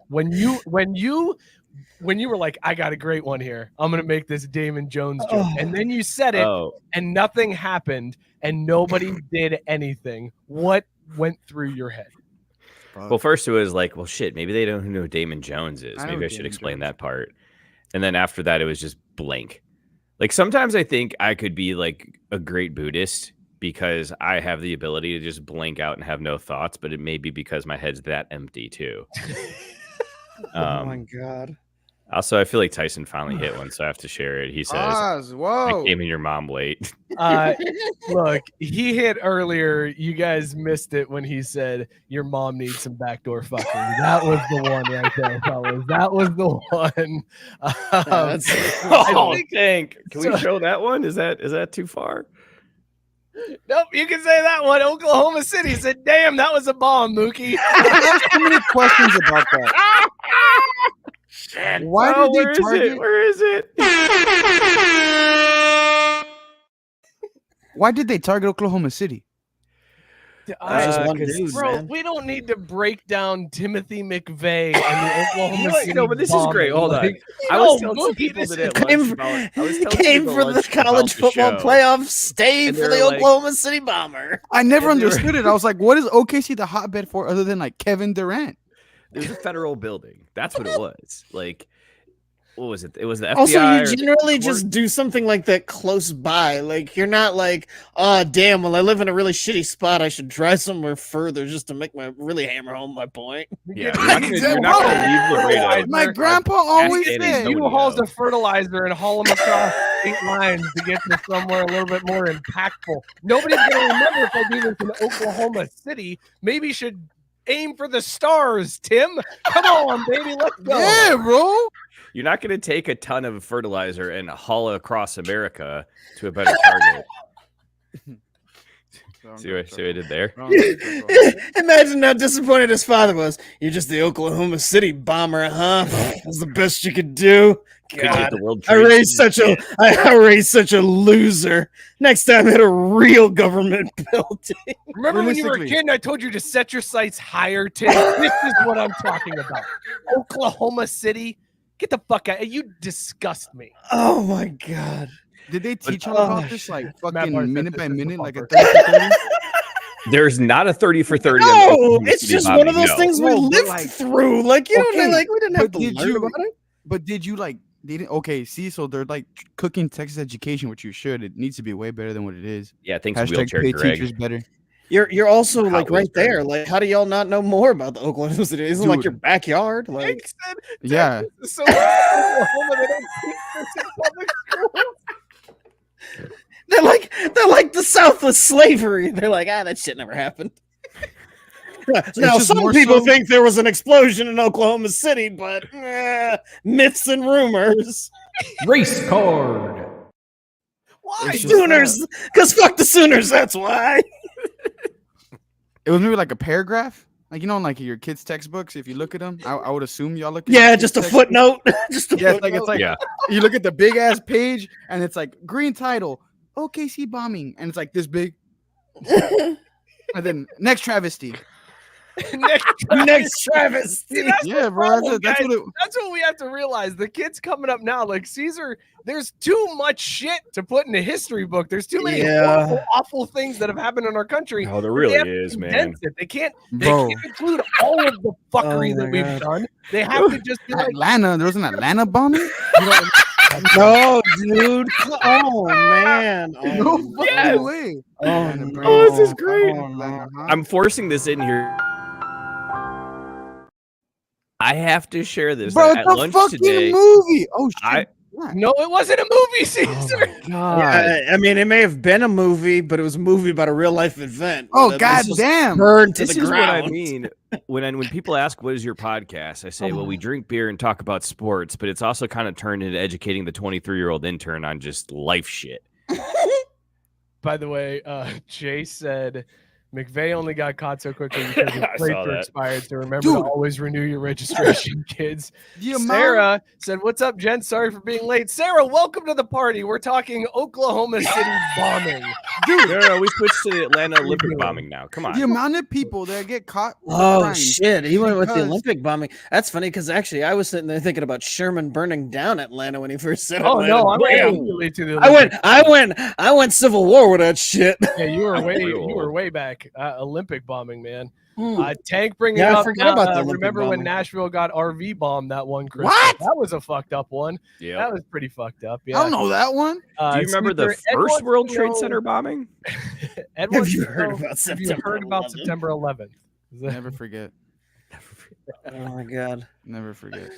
When you were like, I got a great one here. I'm gonna make this Damon Jones joke, Oh. and then you said it, Oh, and nothing happened, and nobody did anything. What went through your head? well, first it was like, well, shit, maybe they don't know who Damon Jones is. I know Maybe who I should Damon explain Jones that part. And then after that, it was just blank. Like sometimes I think I could be like a great Buddhist because I have the ability to just blank out and have no thoughts, but it may be because my head's that empty too. Oh my god! Also, I feel like Tyson finally hit one, so I have to share it. He says, Oz, I whoa. came in your mom late. Look, he hit earlier. You guys missed it when he said your mom needs some backdoor fucking. That was the one right there, fellas. That was the one. I think. Can we so- show that one? Is that too far? Nope, you can say that one. Oklahoma City said, "Damn, that was a bomb, Mookie." I have so many questions about that. Why Oh, did they target? Where is it? Why did they target Oklahoma City? That's just one 'cause, dude, bro, man. we don't need to break down Timothy McVeigh and the Oklahoma City. No, but this is great. Hold on. bombing. I was No, telling some Mookie, people this today is- at lunch Came, about- I was telling came people for at the lunch about college the football show. playoff. Stay And for the they're like- Oklahoma City Bomber. I never And they were- understood it. I was like, what is OKC the hotbed for other than like Kevin Durant? It was a federal building. That's what it was. Like, what was it? It was the FBI. Also, or you the generally court. just do something like that close by. Like, you're not like, oh, damn, well, I live in a really shitty spot. I should drive somewhere further just to make really hammer home my point. Yeah, you're not gonna leave Laredo. My grandpa always Cascade said. Antonio. You hauls of fertilizer and haul them across 8 lines to get to somewhere a little bit more impactful. Nobody's going to remember if I do this in Oklahoma City. Maybe you should aim for the stars, Tim. Come on, baby, let's go. Yeah, bro. You're not going to take a ton of fertilizer and haul it across America to a better target. See what I did there? Imagine how disappointed his father was. You're just the Oklahoma City bomber, huh? That's the best you could do. Could get God, the World I Trade raised such a loser. Next time, hit a real government building. Remember when you were a Realistically. kid and I told you to set your sights higher, Tim? This is what I'm talking about. Oklahoma City. Get the fuck out. You disgust me. Oh my God. Did they teach him oh, about this like Matt Barnes fucking said minute this by is the minute, like a bumper. 30 There's not a 30 for 30. No, on the Oklahoma it's City just bombing, one of those no. things we No, but lived like- through. Like, you don't Okay, like we didn't have but to did learn you- about it. But did you like? They didn't. Okay, see, so they're like cooking Texas education, which you should. It needs to be way better than what it is. Yeah, thanks, Hashtag wheelchair pay Greg. teachers better. You're also Hot like Wheels right there. better. Like, how do y'all not know more about the Oklahoma City? Isn't it like Dude. your backyard? Like, Nick said Yeah. Texas is so Oklahoma, they don't teach this in public schools. they're like the South with slavery. They're like, that shit never happened. Now, just some more people so- think there was an explosion in Oklahoma City, but myths and rumors. Race card. Why? It's just Sooners, because fuck the Sooners. That's why. It was maybe like a paragraph, like in like your kids' textbooks. If you look at them, I would assume y'all look. At Yeah, your just kids' a textbooks. footnote. Just a Yeah, footnote. it's like Yeah. you look at the big ass page, and it's like green title, OKC bombing, and it's like this big, and then next travesty. Next Travis. See, that's Yeah, the bro. problem, That's guys. what it. That's what we have to realize. The kids coming up now, like Caesar, there's too much shit to put in a history book. There's too many Yeah. horrible, awful things that have happened in our country. Oh, there They really have to is, man. condense it. They can't Bro, include all of the fuckery Oh that my we've God. done. They have to just be like, Atlanta. There was an Atlanta bombing. No, dude. Oh man. No Oh, fucking Yes. way. oh, Oh, this is great. Oh, no. I'm forcing this in here. I have to share this. Bro, At it's a lunch fucking today, movie. Oh shit. I- no, it wasn't a movie, Caesar. I mean, it may have been a movie, but it was a movie about a real life event. Oh that god was just damn. burned to this the is ground. what I mean when people ask what is your podcast, I say, well, we drink beer and talk about sports, but it's also kind of turned into educating the 23-year-old intern on just life shit. By the way, Jay said McVay only got caught so quickly because his I plates saw were that. expired. So remember Dude. to always renew your registration, kids. The amount- Sarah said, "What's up, Jen? Sorry for being late." Sarah, welcome to the party. We're talking Oklahoma City bombing. No, we switched to the Atlanta Olympic bombing now. Come on. The amount of people that get caught. for Oh crimes shit! He went with the because- Olympic bombing. That's funny because actually, I was sitting there thinking about Sherman burning down Atlanta when he first said. Oh Atlanta. no, I went Damn. immediately to the. I went Civil War with that shit. Yeah, you were way, Cool. you were way back. Olympic bombing, man. Hmm. Tank bringing Yeah, I up. forgot about the Olympic remember when bombing. Nashville got RV bombed that one Christmas? What? That was a fucked up one. Yeah. That was pretty fucked up. Yeah. I don't know that one. Do you remember the Caesar, Ed first wants World to Trade know- Center bombing? Ed Have wants you to heard know, about have September? you heard about 11th? September 11th? Is that- Never forget. Oh my god! Never forget.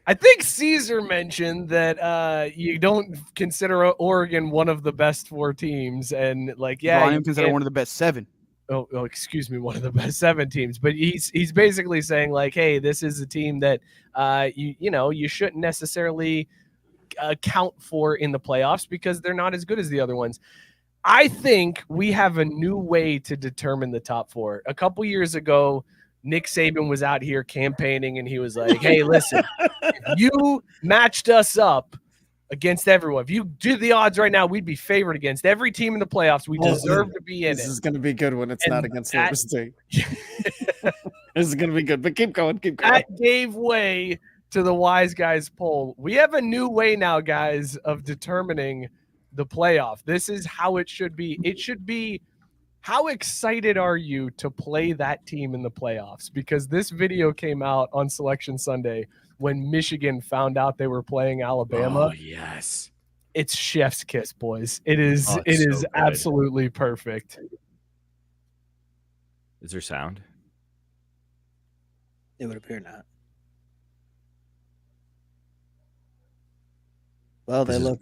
I think Caesar mentioned that you don't consider Oregon one of the best 4 teams, and like, yeah, Bro, I you am considered can't- one of the best 7. oh, excuse me, one of the best 7 teams. But he's basically saying like, hey, this is a team that you shouldn't necessarily count for in the playoffs because they're not as good as the other ones. I think we have a new way to determine the top 4. A couple years ago, Nick Saban was out here campaigning and he was like, hey, listen, if you matched us up against everyone, if you did the odds right now, we'd be favored against every team in the playoffs. We Oh, deserve to be in This it. is gonna be good when it's And not against that- Florida State. This is gonna be good, but keep going, keep going. That gave way to the wise guys poll. We have a new way now, guys, of determining the playoff. This is how it should be. It should be How excited are you to play that team in the playoffs? Because this video came out on Selection Sunday when Michigan found out they were playing Alabama. Oh, yes. It's chef's kiss, boys. It is Oh, it's so good. absolutely perfect. Is there sound? It would appear not. Well, they look.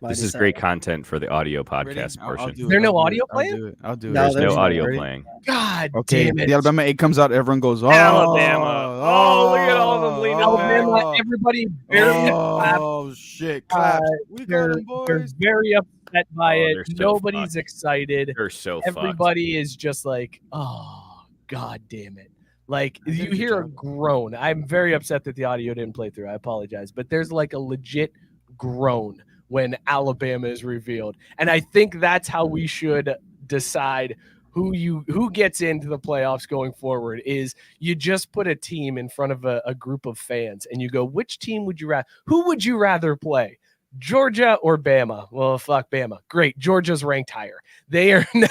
This is great content for the audio podcast portion. Is there no audio playing? I'll do it. There's no there's audio no- playing. God Okay, damn it. the Alabama 8 comes out, everyone goes, oh, Alabama. Oh, look at all of them leaning back. Alabama, everybody barely clapped. Oh, shit. Clap. We got They're, them, they're boys. very upset by Oh, it. they're so Nobody's fucked. excited. They're so fucked. Everybody is just like, oh, God damn it. Like, I did a you good hear a job. groan. I'm very upset that the audio didn't play through. I apologize. But there's like a legit groan when Alabama is revealed. And I think that's how we should decide who gets into the playoffs going forward. Is you just put a team in front of a group of fans and you go, which team would you rather, who would you rather play? Georgia or Bama? Well, fuck Bama. Great. Georgia's ranked higher. They are now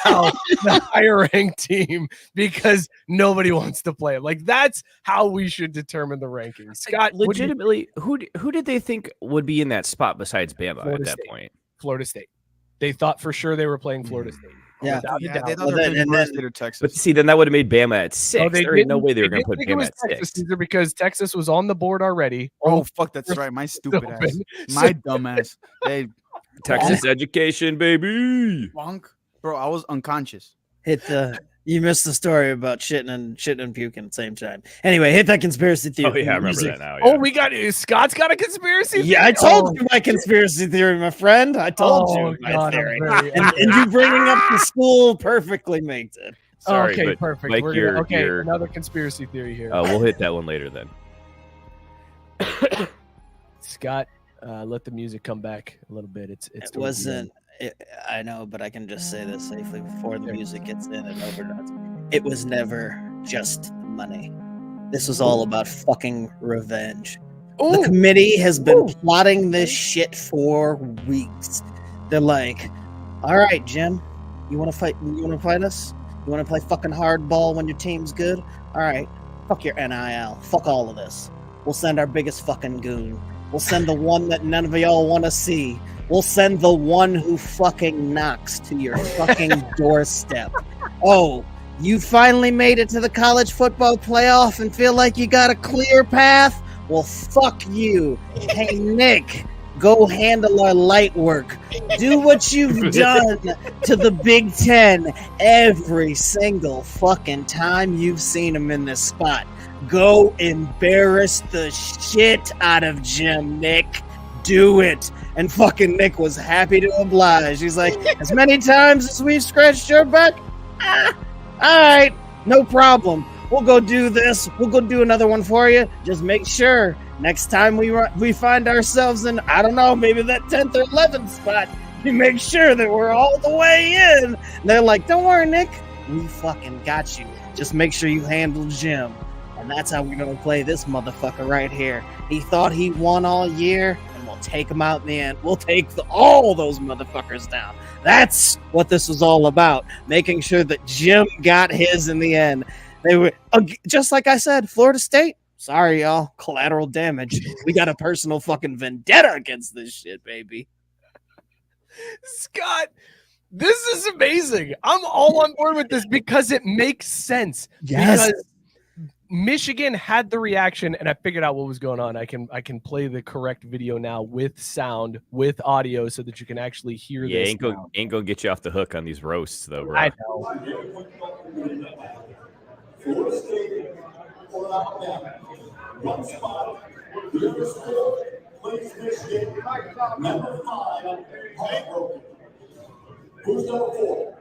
the higher ranked team because nobody wants to play them. Like, that's how we should determine the rankings. Scott, what do you- legitimately, who did they think would be in that spot besides Bama Florida at that State. point? Florida State. They thought for sure they were playing Florida State. Yeah. Without a Yeah, doubt. they thought Well, they then- were and Florida then- State or Texas. But see, then that would have made Bama at 6. Oh, they there ain't no didn't- way they were they going to put didn't think it Bama was at Texas 6. either because Texas was on the board already. Oh, fuck, that's right. My stupid ass. Open. My dumb ass. Hey, Texas education, baby. bonk. Bro, I was unconscious. Hit the. You missed the story about shitting and puking at the same time. Anyway, hit that conspiracy theory. Oh yeah, I remember music. that now. Oh, Yeah. we got Scott's got a conspiracy. Yeah, I theory? told you my conspiracy theory, my friend. I told you my God, I'm theory. very- And you bringing up the school perfectly makes it. Sorry, okay, but perfect. Mike, We're you're- gonna, okay, you're- another conspiracy theory here. We'll hit that one later then. Scott, let the music come back a little bit. It's It towards the wasn't. I know, but I can just say this safely before the music gets in and overdoes. It was never just money. This was all about fucking revenge. end. The Ooh, committee has been Ooh. plotting this shit for weeks. They're like, "All right, Jim, you want to fight? You want to fight us? You want to play fucking hardball when your team's good? All right, fuck your NIL. Fuck all of this. We'll send our biggest fucking goon. We'll send the one that none of y'all want to see. We'll send the one who fucking knocks to your fucking doorstep. Oh, you finally made it to the college football playoff and feel like you got a clear path? Well, fuck you. Hey, Nick, go handle our light work. Do what you've done to the Big Ten every single fucking time you've seen him in this spot. Go embarrass the shit out of Jim, Nick. Do it. And fucking Nick was happy to oblige. He's like, as many times as we've scratched your back, all right, no problem. We'll go do this. We'll go do another one for you. Just make sure next time we find ourselves in, I don't know, maybe that 10th or 11th spot, you make sure that we're all the way in. And they're like, don't worry, Nick. We fucking got you. Just make sure you handle Jim. And that's how we're going to play this motherfucker right here. He thought he won all year, and we'll take him out in the end. We'll take all those motherfuckers down. That's what this was all about, making sure that Jim got his in the end. They were, just like I said, Florida State, sorry, y'all, collateral damage. We got a personal fucking vendetta against this shit, baby. Scott, this is amazing. I'm all on board with this because it makes sense. Because Michigan had the reaction, and I figured out what was going on. I can play the correct video now with sound, with audio, so that you can actually hear Yeah, this. ain't gonna get you off the hook on these roasts though, bro. I know. Florida State or Alabama. One spot. Beer Bong plays Michigan. Number 5, heartbroken. Who's number 4?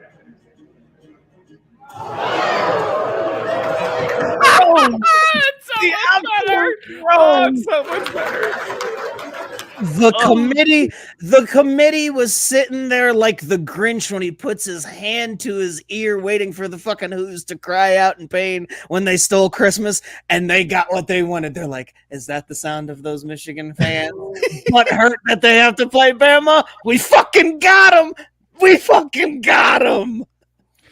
The committee was sitting there like the Grinch when he puts his hand to his ear waiting for the fucking Who's to cry out in pain when they stole Christmas, and they got what they wanted. They're like, is that the sound of those Michigan fans? What hurt that they have to play Bama? We fucking got them. We fucking got them.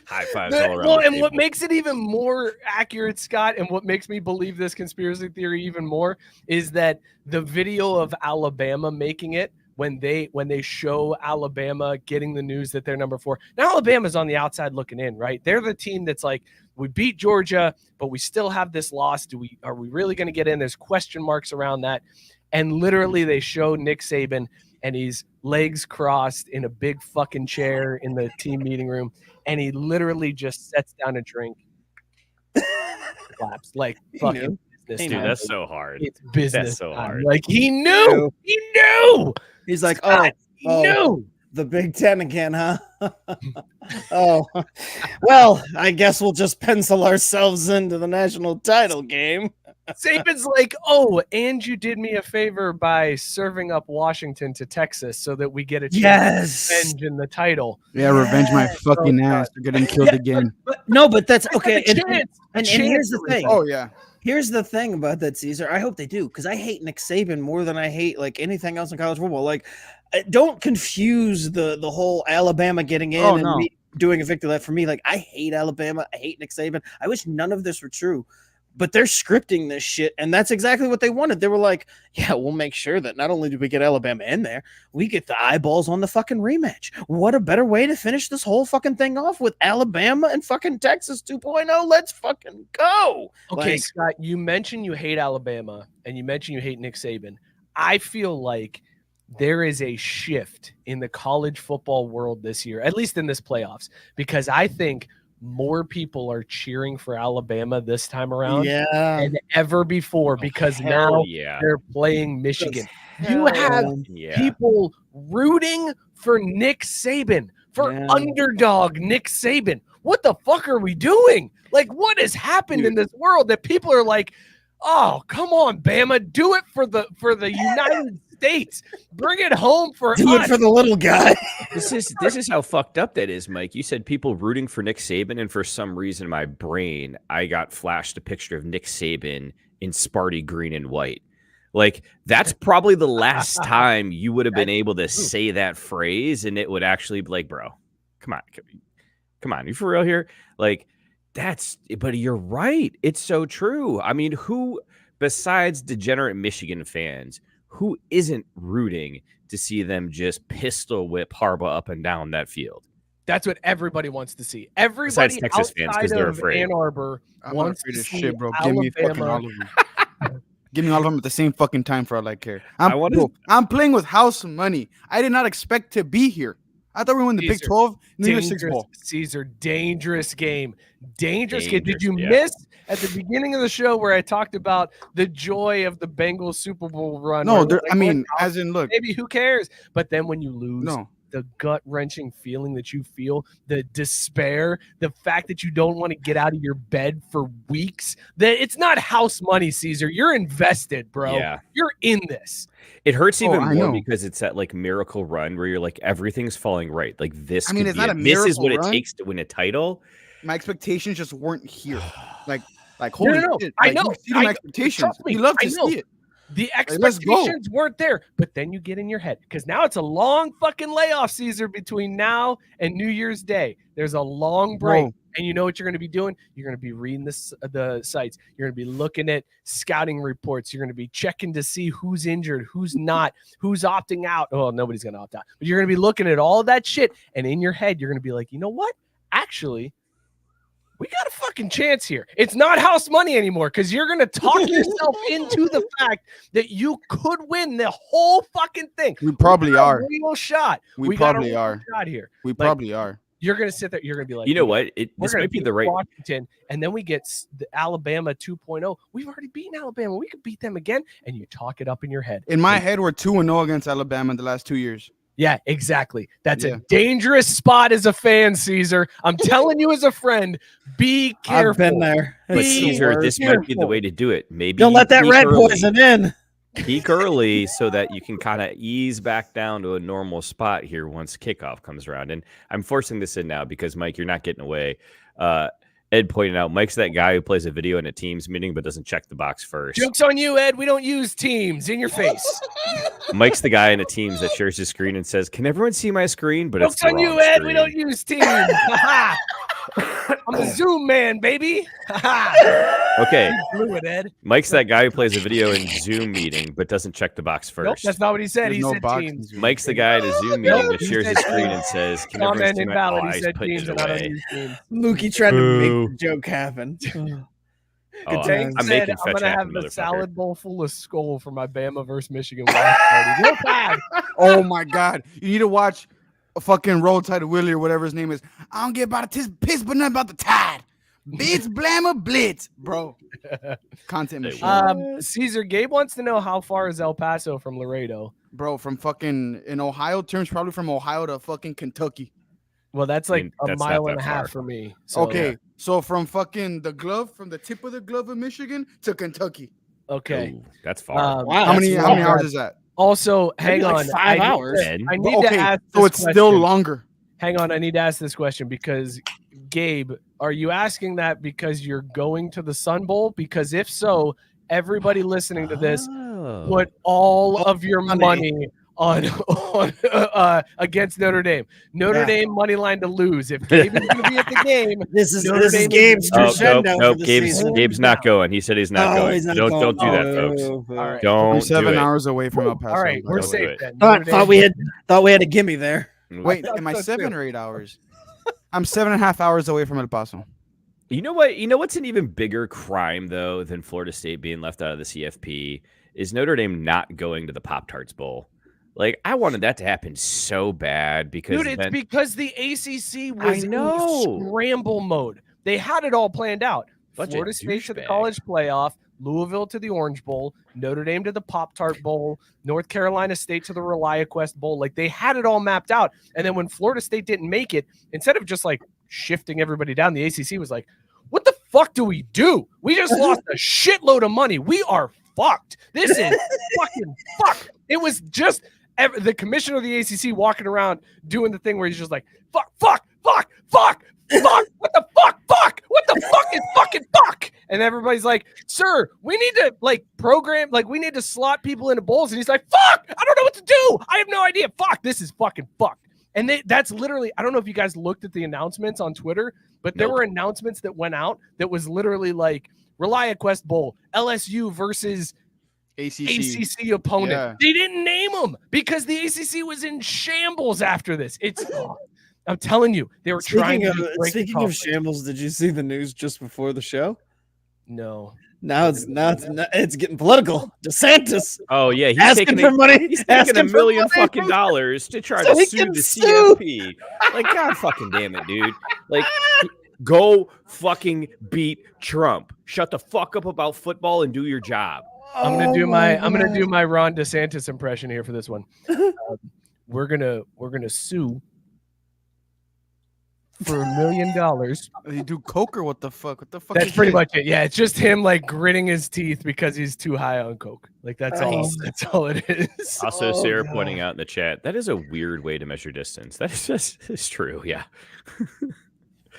High fives all around. The and table. what makes it even more accurate, Scott, and what makes me believe this conspiracy theory even more is that the video of Alabama making it when they show Alabama getting the news that they're number 4. Now Alabama's on the outside looking in, right? They're the team that's like, we beat Georgia, but we still have this loss. Are we really going to get in? There's question marks around that. And literally they show Nick Saban and he's legs crossed in a big fucking chair in the team meeting room. And he literally just sets down a drink, claps like fucking business. Dude, that's so hard. It's business. That's so hard. Like he knew. He knew. He's like, He knew. The Big Ten again, huh? Well, I guess we'll just pencil ourselves into the national title game. Saban's like, and you did me a favor by serving up Washington to Texas so that we get a chance to revenge in the title. Yeah, revenge my fucking ass for getting killed again. But that's okay. And here's the thing. Oh, yeah. Here's the thing about that, Caesar. I hope they do, because I hate Nick Saban more than I hate like anything else in college football. Like, don't confuse the whole Alabama getting in me doing a victory lap for me. Like, I hate Alabama. I hate Nick Saban. I wish none of this were true. But they're scripting this shit, and that's exactly what they wanted. They were like, yeah, we'll make sure that not only do we get Alabama in there, we get the eyeballs on the fucking rematch. What a better way to finish this whole fucking thing off with Alabama and fucking Texas 2.0. Let's fucking go. Okay, Scott, you mentioned you hate Alabama, and you mentioned you hate Nick Saban. I feel like there is a shift in the college football world this year, at least in this playoffs, because I think more people are cheering for Alabama this time around than ever before, because now they're playing Michigan. You have people rooting for Nick Saban, for underdog Nick Saban. What the fuck are we doing? Like, what has happened in this world that people are like, oh, come on, Bama, do it for the United States. Bring it home for us. Do it for the little guy. This is how fucked up that is, Mike. You said people rooting for Nick Saban, and for some reason in my brain, I got flashed a picture of Nick Saban in Sparty green and white. Like, that's probably the last time you would have been able to say that phrase, and it would actually be like, bro, come on, you for real here? Like, but you're right. It's so true. I mean, who besides degenerate Michigan fans, who isn't rooting to see them just pistol whip Harbaugh up and down that field? That's what everybody wants to see. Everybody Texas fans, because they're afraid. Ann Arbor wants to see shit, bro. Give me fucking all of them. Give me all of them at the same fucking time for all I care. I'm playing with house money. I did not expect to be here. I thought we won the Big 12 New Year's Six Bowl. Caesar, dangerous game. Dangerous game. Did you miss at the beginning of the show where I talked about the joy of the Bengals Super Bowl run? No, I mean, as in, look. Maybe who cares? But then when you lose, the gut-wrenching feeling that you feel, the despair, the fact that you don't want to get out of your bed for weeks, that it's not house money, Caesar. You're invested, bro. Yeah. You're in this. It hurts even more because it's that like miracle run where you're like, everything's falling right. Like this, it's not a miracle this is what run. It takes to win a title. My expectations just weren't here. Like holy shit. I know. My expectations. You love to see it. The expectations weren't there, but then you get in your head because now it's a long fucking layoff, Caesar, between now and New Year's Day. There's a long break, and you know what you're going to be doing? You're going to be reading the sites. You're going to be looking at scouting reports. You're going to be checking to see who's injured, who's not, who's opting out. Oh, nobody's going to opt out, but you're going to be looking at all that shit, and in your head, you're going to be like, you know what? Actually, we got a fucking chance here. It's not house money anymore because you're going to talk yourself into the fact that you could win the whole fucking thing. We probably are. Real shot. We probably are. Shot here. We probably are. You're going to sit there. You're going to be like, you know what? This might be the right Washington, and then we get the Alabama 2.0. We've already beaten Alabama. We could beat them again, and you talk it up in your head. In my head, we're 2-0 against Alabama in the last 2 years. Yeah, exactly. That's a dangerous spot as a fan, Caesar. I'm telling you as a friend, be careful. I've been there. But Caesar, this might be the way to do it. Maybe don't let that red poison in. Peak early so that you can kind of ease back down to a normal spot here once kickoff comes around. And I'm forcing this in now because, Mike, you're not getting away. Ed pointed out Mike's that guy who plays a video in a Teams meeting but doesn't check the box first. Joke's on you, Ed. We don't use Teams. In your face. Mike's the guy in a Teams that shares his screen and says, "Can everyone see my screen?" But Joke's on you, Ed. We don't use Teams. I'm a Zoom man, baby. Okay, Blew it, Ed. Mike's that guy who plays a video in Zoom meeting but doesn't check the box Nope, first. that's not what he said. There's He no said box teams. in Zoom. Mike's the guy at a Zoom Nope, meeting that he shares said his screen teams. and says, "Can everyone Comment see my invalid. He eyes said putting teams it and I don't away?" use teams. Mookie tried to Boo. make the joke happen. Oh, Tank I'm said, making I'm fetch gonna happen, have the motherfucker. salad bowl full of skull for my Bama versus Michigan watch party. Real bad. Oh my God! You need to watch a fucking Roll Tide Willie or whatever his name is. I don't get about the piss, but nothing about the Tide. Blitz, blammer, blitz, bro. Content machine, Caesar Gabe wants to know how far is El Paso from Laredo. bro. From fucking in Ohio terms, probably from Ohio to fucking Kentucky. Well, that's I like mean, a that's not mile and that a half far. for me. So, Okay, so from fucking the glove, from the tip of the glove of Michigan to Kentucky. Okay. Ooh, that's far. Wow, How many that's hours is that? Also, hang Maybe on. like 5 hours. I need Okay, to ask so this it's still question. longer. Hang on, I need to ask this question because Gabe, are you asking that because you're going to the Sun Bowl? Because if so, everybody listening to this, Oh. put all of your money. money on against Notre Dame. Notre Yeah. Dame money line to lose. If Gabe is going to be at the game, This is Notre Dame Gabe's is- Oh, crescendo nope. for the Gabe's season. Gabe's not going. He said he's not No, going. he's not don't going. do that, Oh, folks. oh, oh. All right. Don't We're do 7 it. hours away from El Paso. all right, by we're the way. safe do it. then. Thought, Notre thought Dame- we had a gimme there. Wait, am I So 7 too. or 8 hours? I'm 7.5 hours away from El Paso. You know what? You know what's an even bigger crime though than Florida State being left out of the CFP is Notre Dame not going to the Pop-Tarts Bowl. Like I wanted that to happen so bad because Dude, it's then- because the ACC was I know. in scramble mode. They had it all planned out. Bunch of Florida State to the douchebags. college playoff, Louisville to the Orange Bowl, Notre Dame to the Pop-Tart Bowl, North Carolina State to the ReliaQuest Bowl. Like they had it all mapped out. And then when Florida State didn't make it, instead of just like shifting everybody down, the ACC was like, what the fuck do we do? We just lost a shitload of money. We are fucked. This is fucking fucked. It was just the commissioner of the ACC walking around doing the thing where he's just like, fuck, fuck, fuck, fuck, fuck, what the fuck, fuck, what the fuck is fucking fuck? And everybody's like, sir, we need to like program, like we need to slot people into bowls. And he's like, fuck, I don't know what to do. I have no idea. Fuck, this is fucking fucked. And that's literally, I don't know if you guys looked at the announcements on Twitter, but there were announcements that went out that was literally like ReliaQuest Bowl, LSU versus ACC opponent. Yeah. They didn't name them because the ACC was in shambles after this. It's, I'm telling you, they were trying to break the Speaking of conference. shambles, did you see the news just before the show? No. Now it's getting political. DeSantis Oh yeah, he's asking taking for money. He's taking asking $1 for million money fucking from- dollars to try so to he sue can the sue. CFP. Like, God fucking damn it, dude. Like, go fucking beat Trump. Shut the fuck up about football and do your job. I'm gonna do my Ron DeSantis impression here for this one. We're gonna sue for $1 million. You do coke or what the fuck? What the fuck? That's is pretty this? much it. Yeah, it's just him like gritting his teeth because he's too high on coke. Like that's all. That's all it is. Also, Oh, Sarah God. pointing out in the chat, that is a weird way to measure distance. That is just it's true. Yeah.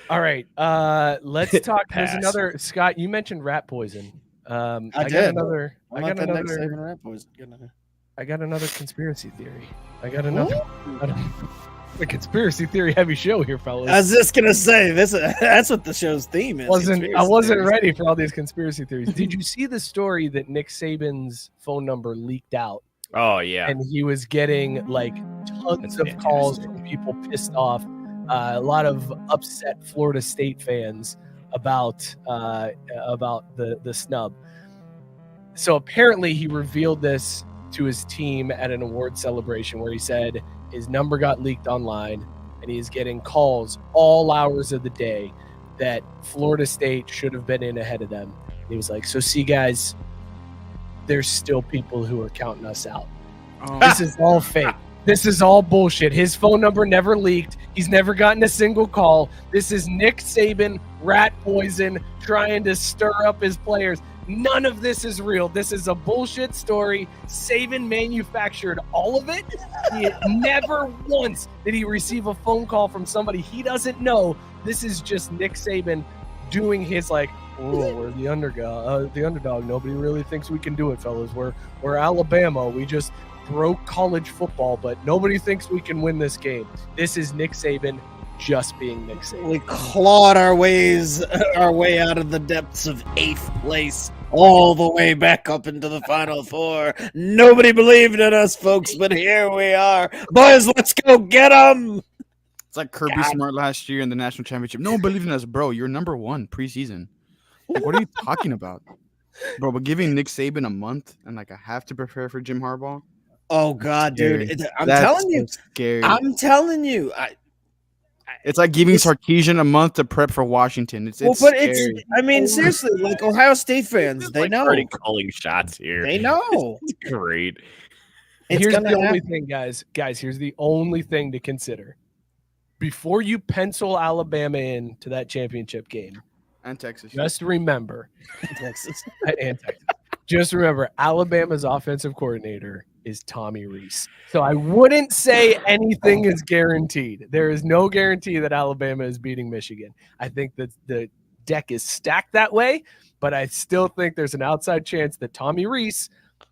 All right. Let's talk. There's Pass. another Scott. You mentioned rat poison. I did. got another. I got that next Saban rap boys. I got another conspiracy theory. I got another. A conspiracy theory heavy show here, fellas. I was just gonna say this. That's what the show's theme is. I wasn't conspiracy theories. ready for all these conspiracy theories. Did you see the story that Nick Saban's phone number leaked out, Oh yeah. and he was getting like tons That's of fantastic. calls from people pissed off, a lot of upset Florida State fans about the snub. So apparently he revealed this to his team at an award celebration where he said his number got leaked online and he's getting calls all hours of the day that Florida State should have been in ahead of them. He was like, so see guys, there's still people who are counting us out. Oh, This is all fake. This is all bullshit. His phone number never leaked. He's never gotten a single call. This is Nick Saban, rat poison, trying to stir up his players. None of this is real. This is a bullshit story. Saban manufactured all of it. Never once did he receive a phone call from somebody he doesn't know. This is just Nick Saban doing his like, oh, we're the underdog. Nobody really thinks we can do it, fellas. We're Alabama. We just broke college football, but nobody thinks we can win this game. This is Nick Saban just being Nick Saban. We clawed our way out of the depths of 8th place, all the way back up into the Final Four. Nobody believed in us, folks, but here we are. Boys, let's go get them. It's like Kirby Smart last year in the national championship. No one believed in us, bro. You're number 1 preseason. Like, what are you talking about? Bro, but giving Nick Saban a month and like a half to prepare for Jim Harbaugh. Oh God, dude! I'm That's telling you, scary. I'm telling you. It's like giving Sarkisian a month to prep for Washington. It's scary. I mean, seriously, like Ohio State fans, they like know. already calling shots here. They know. It's great. Here's the only thing, guys. Here's the only thing to consider. Before you pencil Alabama in to that championship game, And Texas. just remember, Texas. and Texas. Just remember, Alabama's offensive coordinator is Tommy Rees. So I wouldn't say anything is guaranteed. There is no guarantee that Alabama is beating Michigan. I think that the deck is stacked that way, but I still think there's an outside chance that Tommy Rees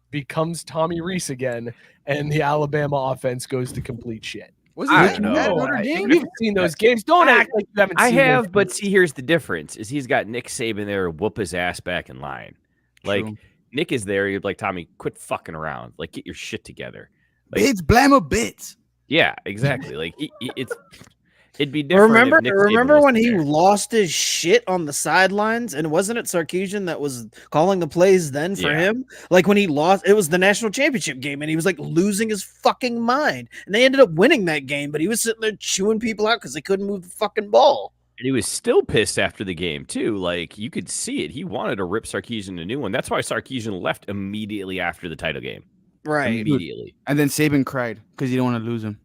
becomes Tommy Rees again, and the Alabama offense goes to complete shit. I don't know. I think you've seen those games. Don't act like you haven't I seen have, those but games. see, here's the difference: is he's got Nick Saban there to whoop his ass back in line. Like True. Nick is there, you're like, Tommy, quit fucking around. Like, get your shit together. Like, It's Bama bits. yeah, exactly. Like it'd be different. Remember, if Nick Saban remember when wasn't he there. lost his shit on the sidelines, and wasn't it Sarkisian that was calling the plays then for Yeah. him? Like when he lost, it was the national championship game, and he was like losing his fucking mind, and they ended up winning that game, but he was sitting there chewing people out because they couldn't move the fucking ball. And he was still pissed after the game, too. Like, you could see it. He wanted to rip Sarkisian a new one. That's why Sarkisian left immediately after the title game. Right. Immediately. And then Saban cried because he didn't want to lose him.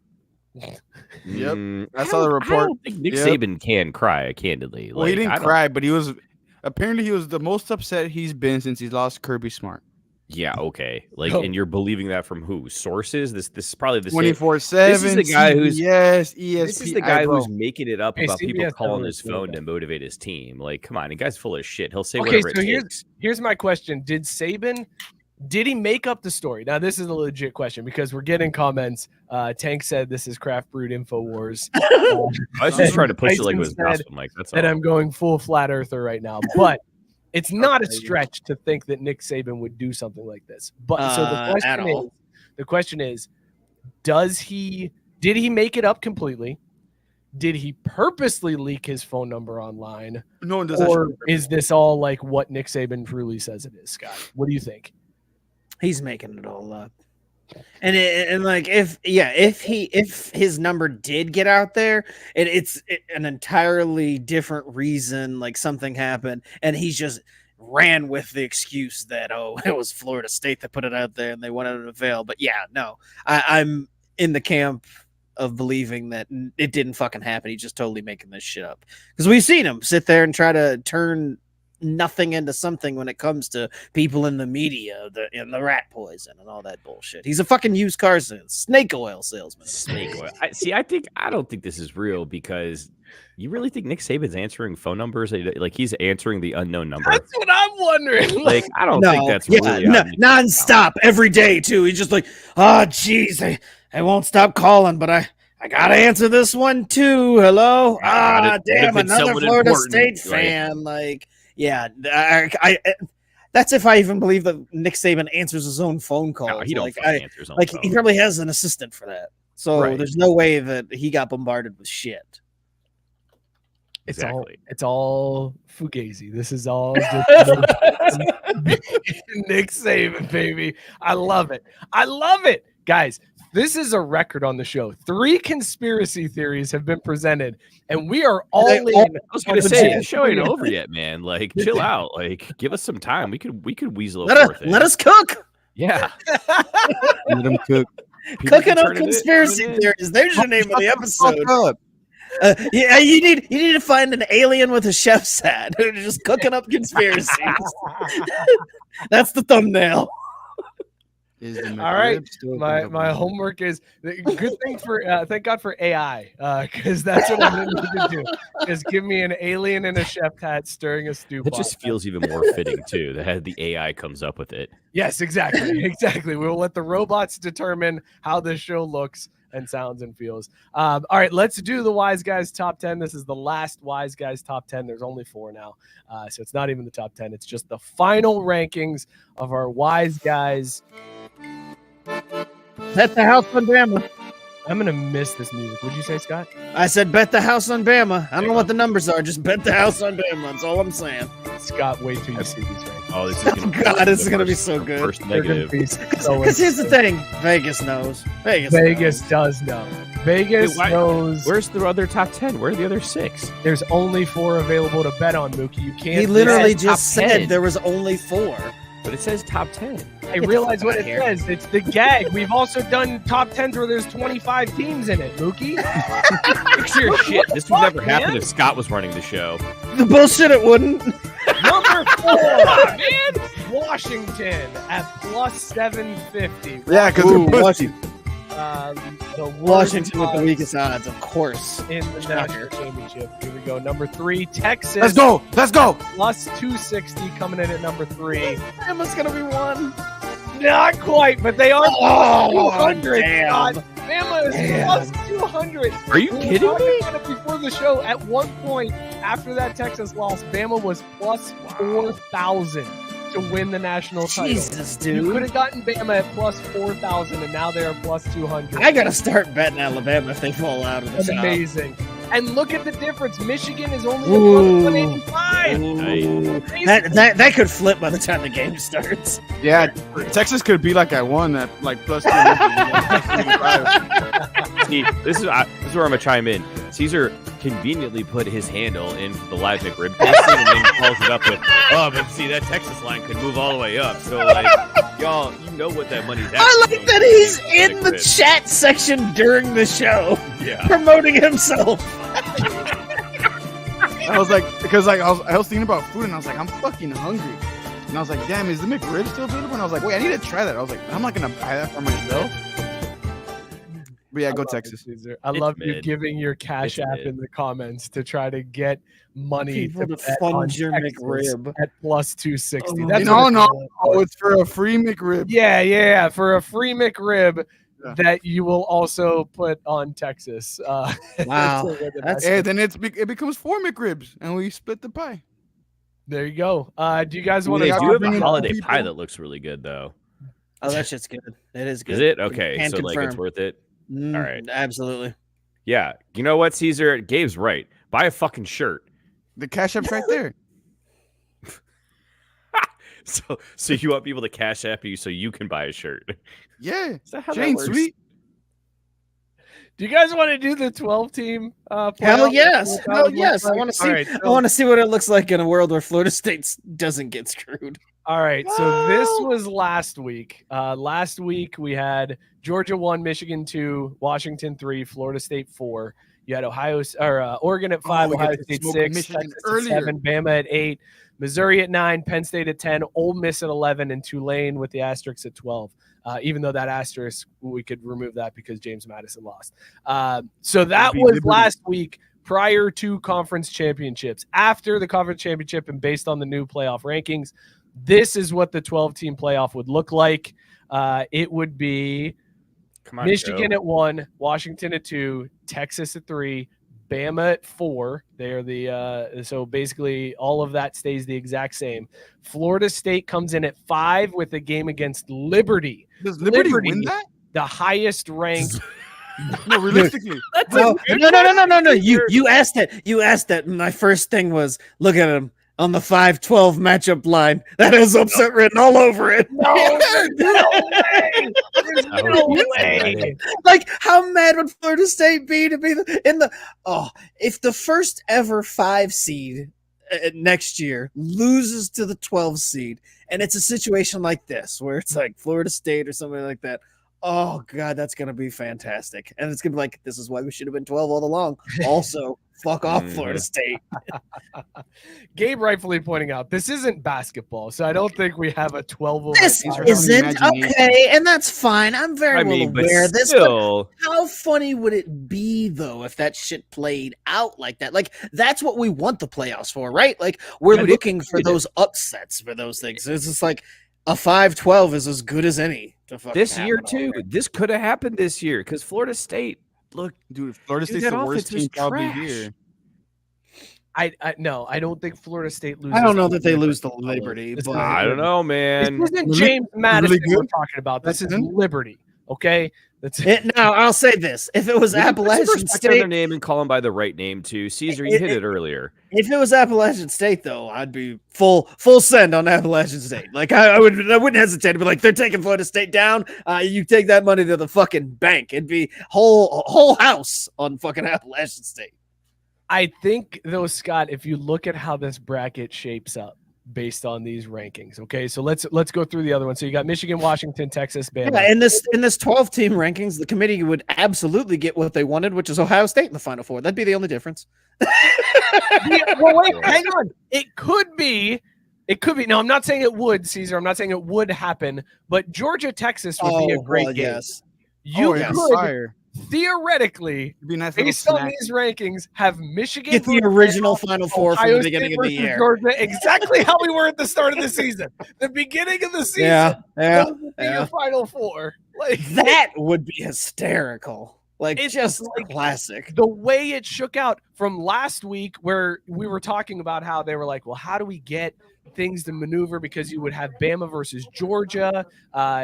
Yep. I saw the I report. don't think Nick Yep. Saban can cry, candidly. Well, he Like, I didn't don't- cry, but he was the most upset he's been since he's lost Kirby Smart. Yeah, okay. Like, No. and you're believing that from who? Sources? This is probably the same. 24/7. This is the guy who's- yes, ESPN. This is the guy who's making it up Hey, about people CBS calling knows his what phone that- to motivate his team. Like, come on, the guy's full of shit. He'll say Okay, whatever so it here's takes. here's my question. Did he make up the story? Now, this is a legit question because we're getting comments. Tank said this is Craft Brewed InfoWars. I was just trying to push it like it was Tyson said gospel, Mike. That's that all. I'm going full flat earther right now. But it's not a stretch to think that Nick Saban would do something like this. But so the question is, did he make it up completely? Did he purposely leak his phone number online? No one does Or that. is this all like what Nick Saban truly says it is, Scott? What do you think? He's making it all up. And like if his number did get out there, it's an entirely different reason, like something happened, and he just ran with the excuse that it was Florida State that put it out there and they wanted it to fail. But yeah, no, I'm in the camp of believing that it didn't fucking happen. He's just totally making this shit up because we've seen him sit there and try to turn nothing into something when it comes to people in the media, the rat poison and all that bullshit. He's a fucking used car snake oil salesman. Snake oil. I don't think this is real because you really think Nick Saban's answering phone numbers? Like he's answering the unknown number? That's what I'm wondering. Like, I don't think that's really nonstop every day too. He's just like, oh geez, I won't stop calling, but I gotta answer this one too. Hello? Damn, if it's another someone Florida important, State fan. Like, yeah, I that's if I even believe that Nick Saban answers his own phone calls. No, he don't like, fucking answer his own like phone. he probably has an assistant for that. So Right. there's no way that he got bombarded with shit. Exactly. It's all fugazi. This is all just Nick Saban, baby. I love it. Guys, this is a record on the show. 3 conspiracy theories have been presented, and we are all in. I was gonna say on the show ain't over yet, man. Like, chill out. Like, give us some time. We could weasel Let forth. let us cook. Yeah. Let him cook. Cooking up turn it in, conspiracy turn it in. theories. There's your name of the episode. Fuck up. Yeah, you need to find an alien with a chef's hat who's just cooking up conspiracies. That's the thumbnail. Is the All right, McRib still my available? homework is good thing for thank God for AI because that's what I'm going to do. Is give me an alien in a chef hat stirring a stew. It just pot. feels even more fitting too. That the AI comes up with it. Yes, exactly. We will let the robots determine how this show looks. and sounds and feels. All right, let's do the Wise Guys top 10. This is the last Wise Guys top 10. There's only 4 now, so it's not even the top 10. It's just the final rankings of our Wise Guys. Bet the house on Bama. I'm going to miss this music. What'd you say, Scott? I said bet the house on Bama. I don't know what the numbers are. Just bet the house on Bama. That's all I'm saying. Scott, wait till you see these rankings. Oh, this is Oh, God, this is going to be so good. First They're gonna negative. be so Because here's the thing. Vegas knows. Vegas does know. Vegas Wait, knows. Where's the other top 10? Where are the other 6? There's only 4 available to bet on, Mookie. You can't. He literally bet just top said 10. there was only 4. But it saes top 10. I realize what it Here. says. It's the gag. We've also done top 10s where there's 25 teams in it, Mookie. Fix your shit. This would never Fuck, happen man. if Scott was running the show. The bullshit it wouldn't. Number 4, man. Washington at plus 750. Yeah, because Ooh, Washington. The Washington with the odds weakest odds, of course. in the national championship. Here we go. Number 3, Texas. let's go. Plus 260 coming in at number 3. Bama's going to be 1. Not quite, but they are Oh, plus 200. damn. Scott. Bama is Damn. plus 200. Are you We were kidding talking me? about it before the show. At one point, after that Texas loss, Bama was plus 4,000 to win the national title. Jesus, You could dude. have gotten Bama at plus 4,000, and now they're plus 200. I got to start betting Alabama if they fall out of the That's top. amazing. And look at the difference. Michigan is only Ooh. at plus 185. Ooh. That could flip by the time the game starts. Yeah, Texas could be like at 1 at like plus 200. See, this is where I'm gonna chime in. Caesar conveniently put his handle in for the live McRib tasting and then calls it up with, "Oh, but see that Texas line could move all the way up." So like, y'all, you know what that money's at. I like that he's in the chat section during the show, Yeah. promoting himself. I was like, because like I was thinking about food and I was like, I'm fucking hungry. And I was like, damn, is the McRib still available? And I was like, wait, I need to try that. I was like, I'm not gonna buy that for myself. But yeah, go Texas. I love you mid. giving your Cash It's App mid. in the comments to try to get money People to bet fund on your Texas McRib. at plus 260. Oh, That's No, what no, it's oh, it's for a free McRib. Yeah, for a free McRib Yeah. that you will also put on Texas. Wow. to win the That's- Hey, then it becomes 4 McRibs and we split the pie. There you go. Do you guys Ooh, want they to do have bring a in holiday people. pie that looks really good though. Oh, that shit's good. It is good. Is it? Okay, Can so like it's confirm. worth it. Mm, All right. Absolutely. Yeah. You know what, Caesar? Gabe's right. Buy a fucking shirt. The Cash App's right there. So you want people to cash app you so you can buy a shirt. Yeah. Is that how Jane, that works? sweet. Do you guys want to do the 12-team Hell playoff? yes. What that Hell would look yes. I like? want to see. All right, I want to see what it looks like in a world where Florida State doesn't get screwed. All right, so this was last week. Last week we had Georgia 1, Michigan 2, Washington 3, Florida State 4. You had Oregon at 5, we Ohio get to State smoke 6, Michigan Texas at earlier. 7, Bama at 8, Missouri at 9, Penn State at 10, Ole Miss at 11, and Tulane with the asterisks at 12. Even though that asterisk, we could remove that because James Madison lost. So that be was Liberty. last week prior to conference championships. After the conference championship and based on the new playoff rankings, this is what the 12-team playoff would look like. It would be Come on, Michigan Joe. at 1, Washington at 2, Texas at 3, Bama at 4. They are the so basically all of that stays the exact same. Florida State comes in at 5 with a game against Liberty, Does Liberty Liberty. win that? the highest ranked. No, realistically. No. You asked that. You asked that. And my first thing was, look at him on the 5-12 matchup line. That has upset written all over it. No way! There's no way! Like, how mad would Florida State be to be in the? Oh, if the first ever 5 seed next year loses to the 12 seed, and it's a situation like this where it's like Florida State or something like that. Oh God, that's gonna be fantastic, and it's gonna be like, this is why we should have been 12 all along. Also, fuck off, Florida State. Gabe rightfully pointing out this isn't basketball, so I don't think we have a 12 over. This These are isn't imagination. okay, and that's fine. I'm very I well mean, but aware of this. But still, how funny would it be though if that shit played out like that? Like, that's what we want the playoffs for, right? Like, we're looking for those upsets for those things. It's just like a 5-12 is as good as any to fucking This year happen too. already. This could have happened this year because Florida State. Look, Dude, Florida Dude, State's that the worst offense was team probably trash. here. No, I don't think Florida State loses. I don't know to that they Liberty. lose the Liberty, This but I don't know, This man. isn't Really- James Madison really we're good? talking about. This is That's it? Liberty. Okay, that's now I'll say this: if it was We can put some Appalachian respect on their State, name and call them by the right name too. Caesar, you hit it earlier. if it was Appalachian State, though, I'd be full send on Appalachian State. Like I wouldn't hesitate to be like, they're taking Florida State down. You take that money to the fucking bank. It'd be whole house on fucking Appalachian State. I think though, Scott, if you look at how this bracket shapes up based on these rankings, okay, so let's go through the other one. So you got Michigan, Washington, Texas, Bama. Yeah, in this 12-team rankings, the committee would absolutely get what they wanted, which is Ohio State in the Final Four. That'd be the only difference. Well, wait, hang on. It could be. No, I'm not saying it would, Caesar. I'm not saying it would happen, but Georgia, Texas would be a great game. Yes. You yeah, could Fire. theoretically, It'd be a nice little based on snack. these rankings, have Michigan Get the versus original Bama, Final Four from Ohio the beginning State of the versus year. Georgia, exactly how we were at the start of the season. The beginning of the season. Yeah, Those would be yeah. your Final Four. Like That would be hysterical. Like, It's just like- classic. the way it shook out from last week, where we were talking about how they were like, well, how do we get things to maneuver, because you would have Bama versus Georgia,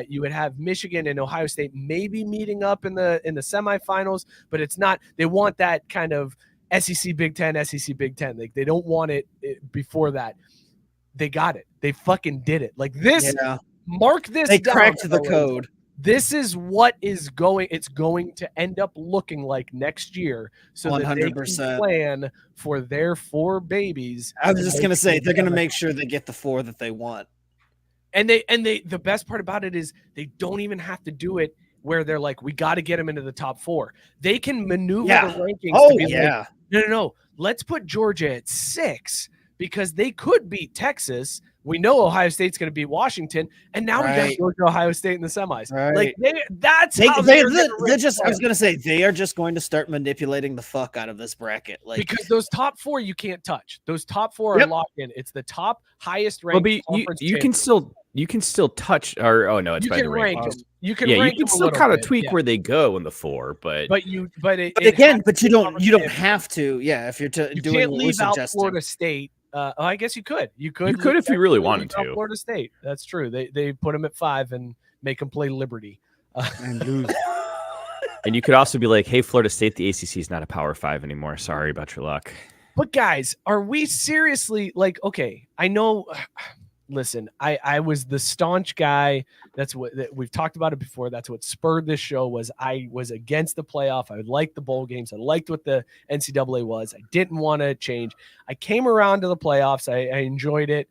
you would have Michigan and Ohio State maybe meeting up in the semifinals, but it's not. They want that kind of SEC Big Ten. Like they don't want it before that. They got it. They fucking did it. Like this. Yeah, Mark this. they down, cracked the fellas. code. This is what it's going to end up looking like next year, so that they 100%. can plan for their 4 babies. I was just gonna say they're gonna together. make sure they get the 4 that they want. And they the best part about it is they don't even have to do it where they're like, we got to get them into the top 4. They can maneuver Yeah. the rankings. Oh to be like, yeah, no. Let's put Georgia at 6 because they could beat Texas. We know Ohio State's going to beat Washington, and now we Right. got Georgia, Ohio State in the semis. Right. Like that's they, how they, they're gonna they're rank just. I was players. gonna say they are just going to start manipulating the fuck out of this bracket. Like, Because those top 4 you can't touch. Those top 4 are Yep. locked in. It's the top highest Well, ranked but conference you can champions. still touch or oh no, it's You by can the rank rankings. them. You can Yeah, you rank can them a still little kind of bit, tweak yeah. where they go in the 4, but But but again, has but to you be don't competitive. have to. Yeah, if you're You doing can't what we're leave out suggesting. Florida State. I guess you could. You could if you really wanted leave out to. Florida State. That's true. They put them at 5 and make them play Liberty. And lose. and you could also be like, hey, Florida State, the ACC is not a Power 5 anymore. Sorry about your luck. But guys, are we seriously like? Okay, I know. Listen, I was the staunch guy. That's what we've talked about it before. That's what spurred this show. Was I was against the playoff. I liked the bowl games. I liked what the NCAA was. I didn't want to change. I came around to the playoffs. I enjoyed it.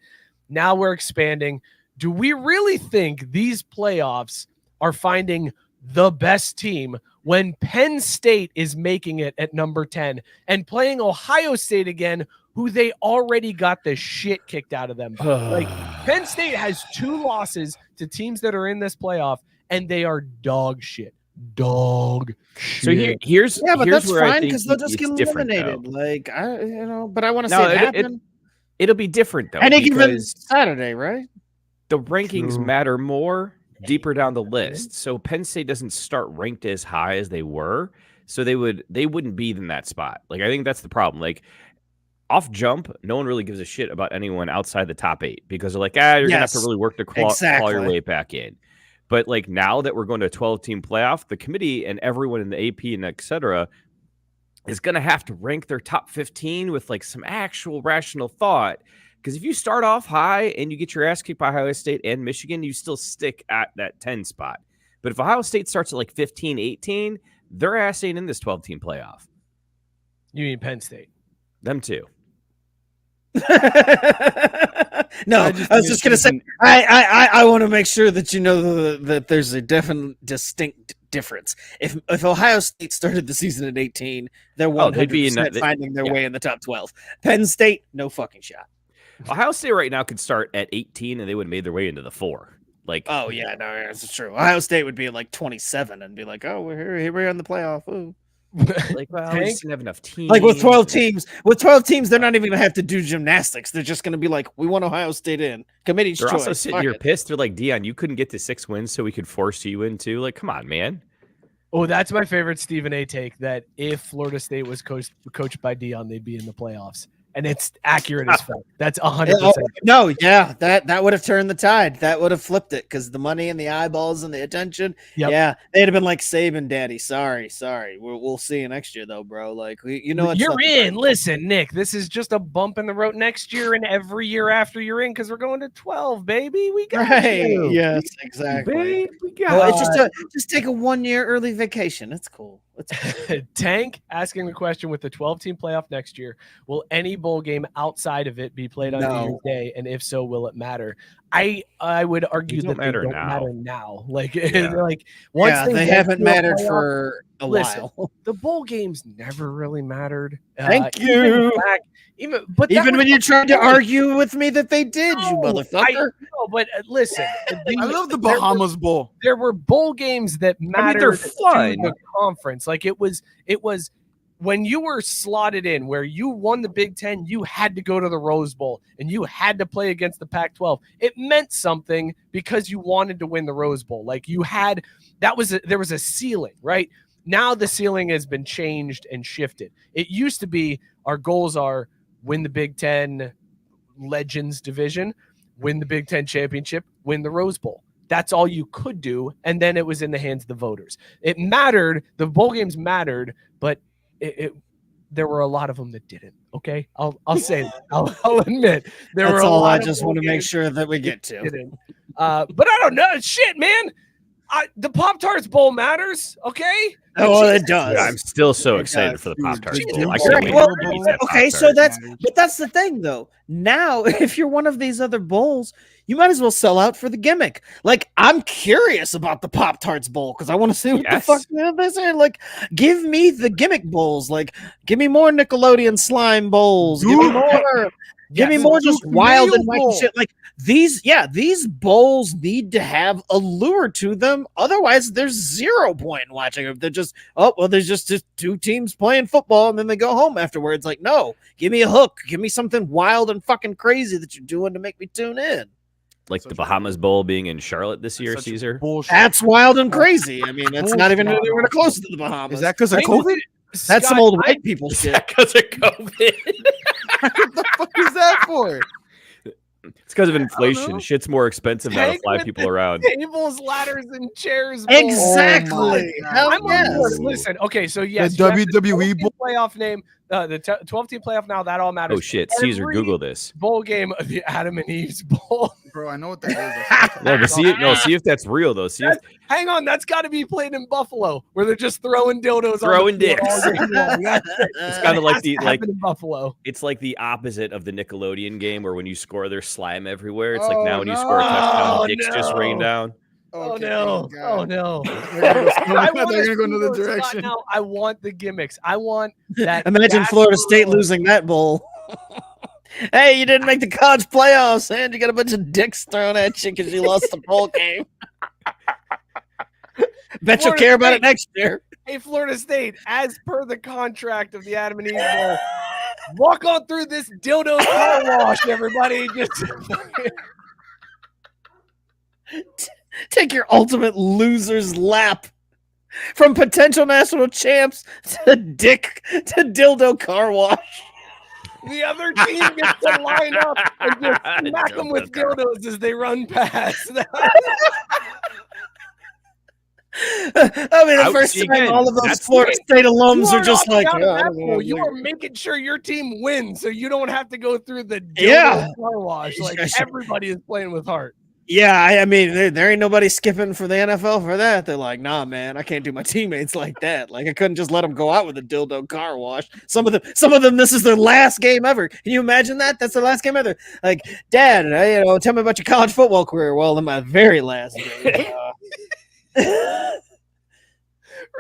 Now we're expanding. Do we really think these playoffs are finding the best team when Penn State is making it at number 10 and playing Ohio State again, who they already got the shit kicked out of them by? Like Penn State has 2 losses to teams that are in this playoff, and they are dog shit. Dog shit. So here's Yeah, but here's that's where I fine think because they'll just it's get different, eliminated. though. Like but I want to No, see it happen. it'll be different though. Any given because Saturday, right? the rankings True. matter more deeper down the list. So Penn State doesn't start ranked as high as they were. So they wouldn't be in that spot. Like I think that's the problem. Like off jump, no one really gives a shit about anyone outside the top 8 because they're like, you're gonna have to Yes, really work to claw your exactly. way back in. But like now that we're going to a 12-team playoff, the committee and everyone in the AP and et cetera is going to have to rank their top 15 with like some actual rational thought. Because if you start off high and you get your ass kicked by Ohio State and Michigan, you still stick at that 10 spot. But if Ohio State starts at like 15, 18, their ass ain't in this 12-team playoff. You mean Penn State? Them too. No, I just was think just it's gonna say an- I want to make sure that you know that there's a definite distinct difference. If Ohio State started the season at 18, they're they'd be in 100% that- finding their yeah. way in the top 12. Penn State, no fucking shot. Ohio State right now could start at 18 and they would have made their way into the 4. Like, Oh yeah, no, that's true. Ohio State would be like 27 and be like, oh, we're here, we're in the playoff. Ooh. Like, well, we Tank? just didn't have enough teams. Like with 12 teams, they're not even gonna have to do gymnastics. They're just gonna be like, we want Ohio State in. Committee's They're choice. also sitting Fuck here it. pissed. They're like, Dion, you couldn't get to 6 wins, so we could force you into. Like, come on, man. Oh, that's my favorite Stephen A. take, that if Florida State was coached by Dion, they'd be in the playoffs. And it's accurate as fuck. That's 100%. No, yeah, that would have turned the tide. That would have flipped it because the money and the eyeballs and the attention. Yep. Yeah, they'd have been like Saban, Daddy. Sorry. We'll see you next year, though, bro. Like, it's You're not- in. Listen, Nick, this is just a bump in the road next year and every year after you're in because we're going to 12, baby. We got Right? you. Yes, exactly. Babe, we got Well, it's just take a 1 year early vacation. It's cool. Tank asking the question, with the 12-team playoff next year, will any bowl game outside of it be played on New No. Year's Day? And if so, will it matter? I would argue They don't that they matter don't now. matter now. Like, Yeah. like once Yeah, they went haven't to a mattered playoff, for a listen, while. the bowl games never really mattered. Thank Even you. back- but that Even was when you the tried to point. argue with me that they did, you No, motherfucker. No, but listen, I love the Bahamas Bowl. There were bowl games that mattered. they're to fun. the conference. Like it was when you were slotted in, where you won the Big Ten, you had to go to the Rose Bowl and you had to play against the Pac-12. It meant something because you wanted to win the Rose Bowl. Like there was a ceiling, right? Now the ceiling has been changed and shifted. It used to be our goals are win the Big Ten Legends division, win the Big Ten championship, win the Rose Bowl. That's all you could do. And then it was in the hands of the voters. It mattered. The bowl games mattered, but there were a lot of them that didn't. Okay. I'll say that. I'll admit there were That's a all lot I of just bowl want to make games sure that we get that to. didn't. But I don't know. Shit, man. The Pop-Tarts Bowl matters. Okay. Oh, well, it does. Yeah, I'm still so It excited does. for the Pop Tarts Dude, Bowl. I Right, can't wait well, to eat that okay, so Pop-Tart. that's the thing though. Now, if you're one of these other bowls, you might as well sell out for the gimmick. Like, I'm curious about the Pop Tarts Bowl because I want to see what the fuck they say. Like, give me the gimmick bowls. Like, give me more Nickelodeon slime bowls. Give me more. Give me Yes. more just Duke wild and Mayo wacky Bowl. shit. Like these bowls need to have a lure to them. Otherwise, there's 0 point in watching them. They're just, there's just 2 teams playing football and then they go home afterwards. Like, no, give me a hook. Give me something wild and fucking crazy that you're doing to make me tune in. Like the Bahamas Bowl being in Charlotte this year, Such Caesar. Bullshit. That's wild and crazy. I mean, it's not even anywhere close to the Bahamas. Is that because of Maybe- COVID? That's some Scott, old white people Is shit. that because of COVID? What the fuck is that for? It's because of inflation. know. Shit's more expensive now to Tank fly with people the around. tables, ladders, and chairs. Bowl. Exactly. God. Hell I'm on yes. board. Listen, okay, so yes, The you have WWE 12-team playoff name, the 12-team playoff now. That all matters. Oh shit, Caesar, Every Google this. bowl game of the Adam and Eve's Bowl. Bro, I know what that is. No, but see if that's real though. See if Hang on, that's got to be played in Buffalo, where they're just throwing dildos, Throwing on the field dicks. all game long. That's it. it's kind of like the like in Buffalo. it's like the opposite of the Nickelodeon game where when you score there's slime everywhere. It's like Oh, now when you score a no. touchdown, dicks just rain No. down. Oh Okay, no! thank God. Oh no! They're gonna go- I they're wanna gonna go see another those, Scott, direction. now. I want the gimmicks. I want that. Imagine that Florida State bowl. losing that bowl. Hey, you didn't make the college playoffs, and you got a bunch of dicks thrown at you because you lost the bowl game. Bet you'll Florida care about State. it next year. Hey, Florida State, as per the contract of the Adam and Eve Bowl, walk on through this dildo car wash, everybody. Just Take your ultimate loser's lap from potential national champs to dildo car wash. the other team gets to line up and just smack them with dildos as they run past. I mean, the Ouch, first time again, all of those that's Florida State alums are just like, out of "Oh, I that don't know bowl. what You to are do." making sure your team wins, so you don't have to go through the dildo Yeah. car wash. Like everybody is playing with heart. Yeah, I mean, there ain't nobody skipping for the NFL for that. They're like, nah, man, I can't do my teammates like that. Like, I couldn't just let them go out with a dildo car wash. Some of them, this is their last game ever. Can you imagine that? That's their last game ever. Like, Dad, tell me about your college football career. Well, in my very last game.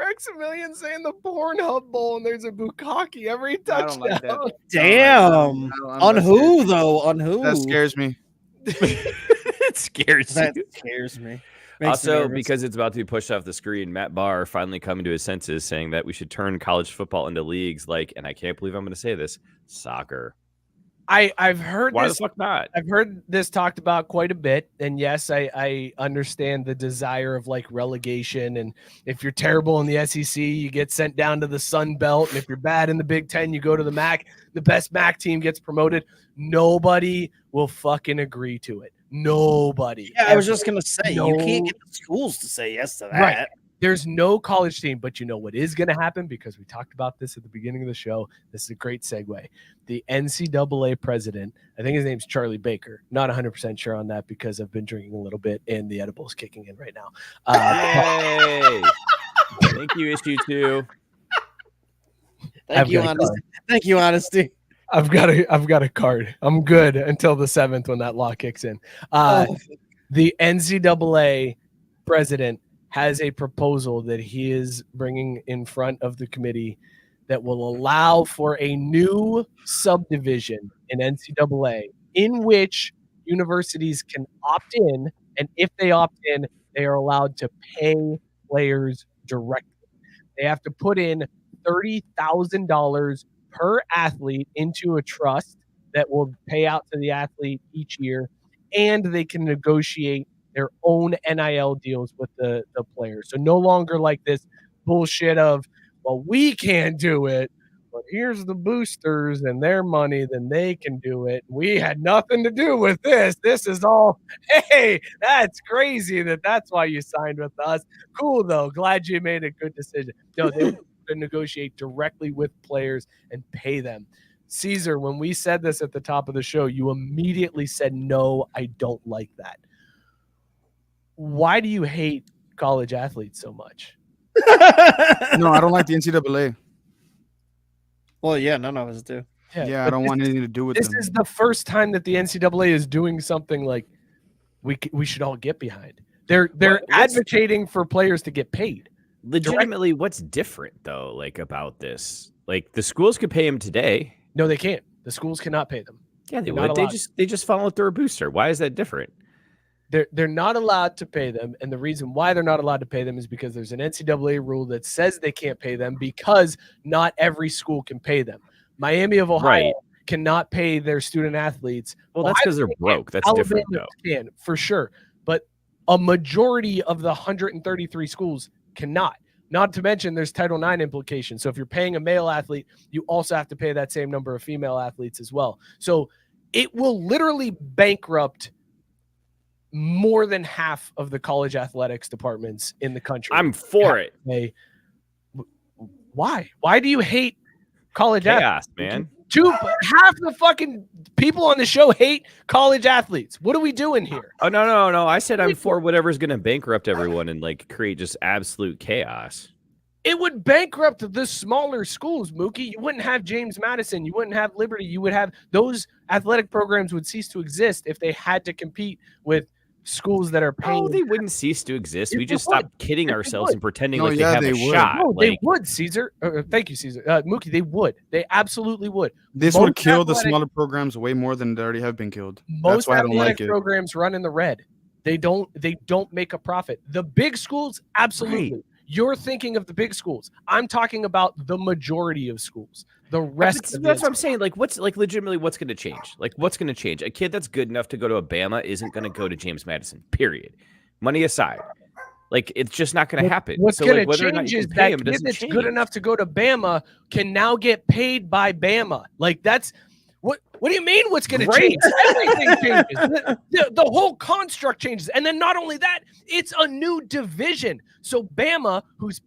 Rexamillion saying the Pornhub Bowl, and there's a bukkake every I touchdown. don't like that. Damn. On that who scares- though? On who? That scares me. It scares That you. scares me. Makes me Also, nervous. because it's about to be pushed off the screen, Matt Barr finally coming to his senses, saying that we should turn college football into leagues like, and I can't believe I'm going to say this, soccer. I've heard Why this. the fuck not? I've heard this talked about quite a bit, and yes, I understand the desire of like relegation, and if you're terrible in the SEC, you get sent down to the Sun Belt, and if you're bad in the Big Ten, you go to the MAC. The best MAC team gets promoted. Nobody will fucking agree to it. Nobody. Yeah, I was just gonna say you can't No- get the schools to say yes to that. Right. There's no college team, but you know what is going to happen, because we talked about this at the beginning of the show. This is a great segue. The NCAA president, I think his name's Charlie Baker. Not 100% sure on that because I've been drinking a little bit and the edible's kicking in right now. Yay! Thank you, issue 2. Thank you, honesty. Thank you, honesty. I've got a card. I'm good until the 7th when that law kicks in. The NCAA president has a proposal that he is bringing in front of the committee that will allow for a new subdivision in NCAA in which universities can opt in, and if they opt in, they are allowed to pay players directly. They have to put in $30,000 per athlete into a trust that will pay out to the athlete each year, and they can negotiate their own NIL deals with the players. So no longer like this bullshit of, well, we can't do it, but here's the boosters and their money, then they can do it. We had nothing to do with this. This is all, hey, that's crazy that's why you signed with us. Cool, though. Glad you made a good decision. No, they would negotiate directly with players and pay them. Caesar, when we said this at the top of the show, you immediately said, no, I don't like that. Why do you hate college athletes so much? No, I don't like the NCAA. Well, yeah, none of us do. Yeah, I but don't want anything to do with This them. is the first time that the NCAA is doing something like we should all get behind. They're What's- advocating for players to get paid. Legitimately, what's different though, like about this? Like the schools could pay him today. No, they can't. The schools cannot pay them. Yeah, they They're not would. They allowed. just follow through a booster. Why is that different? They're not allowed to pay them, and the reason why they're not allowed to pay them is because there's an NCAA rule that says they can't pay them because not every school can pay them. Miami of Ohio Right. cannot pay their student athletes. Well, that's Ohio because they're State broke. That's Alabama different though. can, for sure, but a majority of the 133 schools cannot. Not to mention there's Title IX implications. So if you're paying a male athlete, you also have to pay that same number of female athletes as well. So it will literally bankrupt more than half of the college athletics departments in the country. I'm for it. Why? Why do you hate college athletes? Chaos, man. Half the fucking people on the show hate college athletes. What are we doing here? Oh no! I said I'm for whatever's going to bankrupt everyone and like create just absolute chaos. It would bankrupt the smaller schools, Mookie. You wouldn't have James Madison. You wouldn't have Liberty. You would have those athletic programs would cease to exist if they had to compete with schools that are paying. Oh, they wouldn't cease to exist. Yes, We they just would. stopped kidding Yes, they ourselves would. and pretending No, like yeah, they have they a would. shot. No, they Like, would, Caesar. Thank you, Caesar. Mookie, they would. They absolutely would. This Most would kill the athletic- smaller programs way more than they already have been killed. That's Most why I don't athletic like it. programs run in the red. They don't make a profit. The big schools, absolutely. Right. You're thinking of the big schools. I'm talking about the majority of schools. The rest of that's the what I'm saying. Like, what's like legitimately what's going to change? Like, what's going to change? A kid that's good enough to go to a Bama isn't going to go to James Madison. Period. Money aside, like it's just not going to happen. What's So, going like, to whether or not change you is can pay that him kid doesn't that's change. good enough to go to Bama can now get paid by Bama. Like that's what do you mean? What's going to Great. change? Everything changes. The whole construct changes, and then not only that, it's a new division. So Bama, who's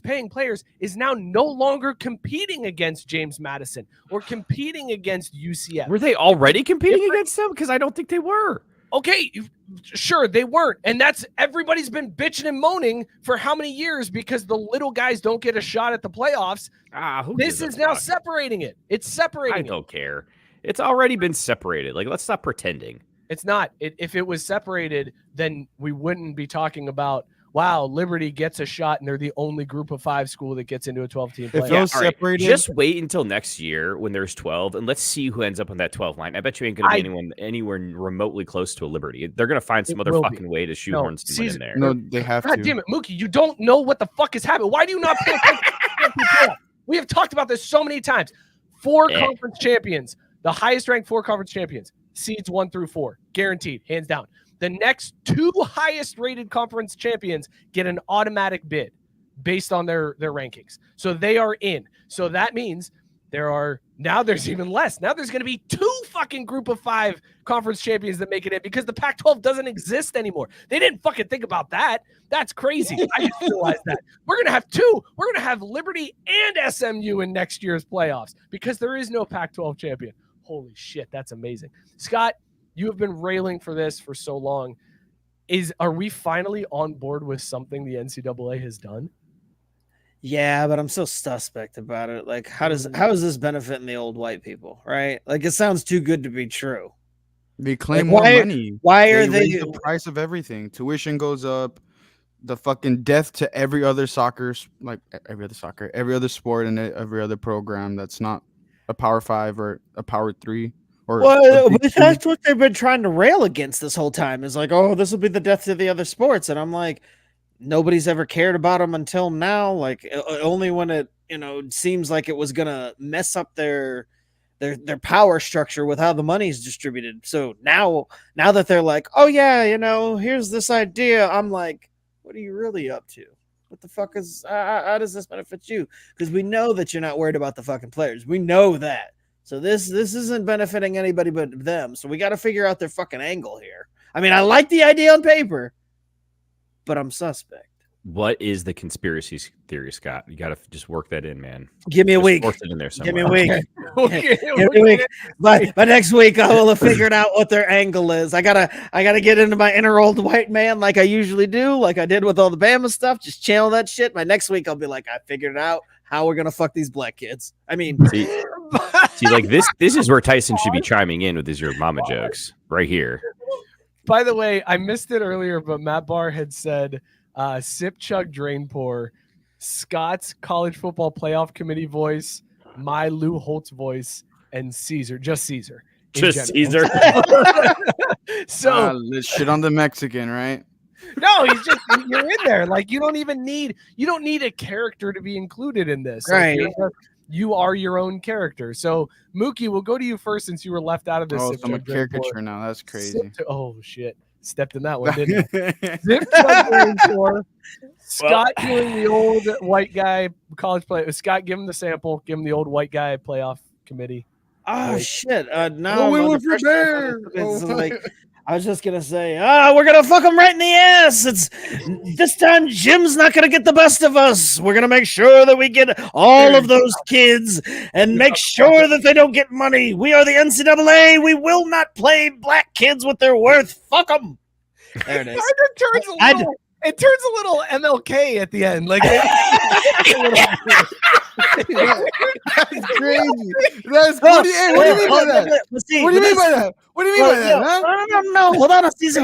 paying players, is now no longer competing against James Madison or competing against UCF. Were they already competing against them? Because I don't think they were. Okay, sure, they weren't. And that's everybody's been bitching and moaning for how many years because the little guys don't get a shot at the playoffs. Who This gives a is now fuck? separating it. It's I separating it. don't care. It's already been separated. Like, let's stop pretending. It's not. If it was separated, then we wouldn't be talking about, wow, Liberty gets a shot and they're the only group of 5 school that gets into a 12-team If playoff. those All right, separated, just wait until next year when there's 12, and let's see who ends up on that 12 line. I bet you ain't going to be anyone anywhere remotely close to a Liberty. They're going to find some other fucking way to shoehorn someone in there. no, they have God to. damn it, Mookie, you don't know what the fuck is happening. Why do you not pay attention to the playoff? We have talked about this so many times. 4 conference champions, the highest ranked 4 conference champions, seeds 1 through 4, guaranteed, hands down. The next 2 highest rated conference champions get an automatic bid based on their rankings. So they are in. So that means there's even less. Now there's going to be 2 fucking group of 5 conference champions that make it in because the Pac-12 doesn't exist anymore. They didn't fucking think about that. That's crazy. I just realized that. We're going to have 2. We're going to have Liberty and SMU in next year's playoffs because there is no Pac-12 champion. Holy shit, that's amazing. Scott, you have been railing for this for so long. Are we finally on board with something the NCAA has done? Yeah, but I'm so suspect about it. Like, how is this benefiting the old white people, right? Like, it sounds too good to be true. They claim Like, more money. Why are they raise the price of everything? Tuition goes up. The fucking death to every other sport and every other program that's not a Power 5 or a Power 3. Well, but that's what they've been trying to rail against this whole time. Is like, oh, this will be the death to the other sports, and I'm like, nobody's ever cared about them until now. Like, only when it seems like it was gonna mess up their power structure with how the money's distributed. So now that they're like, oh yeah, here's this idea, I'm like, what are you really up to? What the fuck is? How does this benefit you? Because we know that you're not worried about the fucking players. We know that. So this isn't benefiting anybody but them. So we got to figure out their fucking angle here. I mean, I like the idea on paper, but I'm suspect. What is the conspiracy theory, Scott? You got to just work that in, man. Give me a week. Force it in there somewhere. Give me a week. Give me a week. By next week, I will have figured out what their angle is. I gotta get into my inner old white man like I usually do, like I did with all the Bama stuff. Just channel that shit. By next week, I'll be like, I figured it out. How we're gonna fuck these black kids. I mean, see, like this is where Tyson should be chiming in with his your mama jokes right here. By the way, I missed it earlier, but Matt Barr had said, sip, chug, drain, pour, Scott's college football playoff committee voice, my Lou Holtz voice, and Caesar, just Caesar. Just Caesar. So let's shit on the Mexican, right? No, you're in there. Like, you don't need a character to be included in this. Right. Like, you are your own character. So Mookie, we'll go to you first since you were left out of this. Oh, so I'm a caricature now. That's crazy. Oh shit. Stepped in that one, didn't you? Scott doing the old white guy college play. Scott, give him the sample. Give him the old white guy playoff committee. Oh shit! No, we were prepared. I was just gonna say, we're gonna fuck them right in the ass. It's this time Jim's not gonna get the best of us. We're gonna make sure that we get all of those kids and make sure that they don't get money. We are the NCAA. We will not play black kids with their worth. Fuck them. There it is. It turns a little MLK at the end. Like, that's crazy. That's what do you mean by that? What do you mean by that? What do you mean by that? Huh? No. Hold on, Caesar,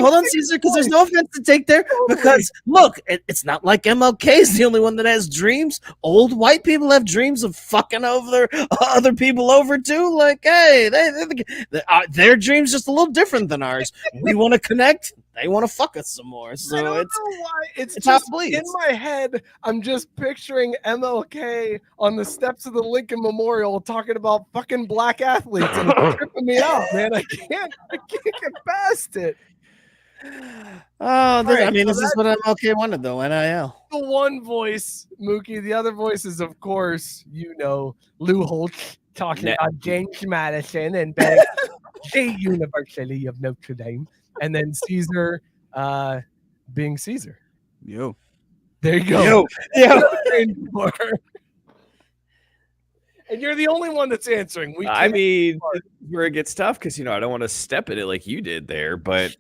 because there's no offense to take there. Because look, it's not like MLK is the only one that has dreams. Old white people have dreams of fucking over other people over too. Like, hey, their dreams just a little different than ours. We want to connect. They want to fuck us some more. So I don't know why. It's just athletes. In my head, I'm just picturing MLK on the steps of the Lincoln Memorial talking about fucking black athletes and it's tripping me out, man. I can't get past it. This is what MLK wanted though, NIL. The one voice, Mookie, the other voice is, of course, Lou Holtz talking about James Madison and the University of Notre Dame. And then Caesar being Caesar. Yo. There you go. Yo. And you're the only one that's answering. I mean, where it gets tough because, I don't want to step in it like you did there, but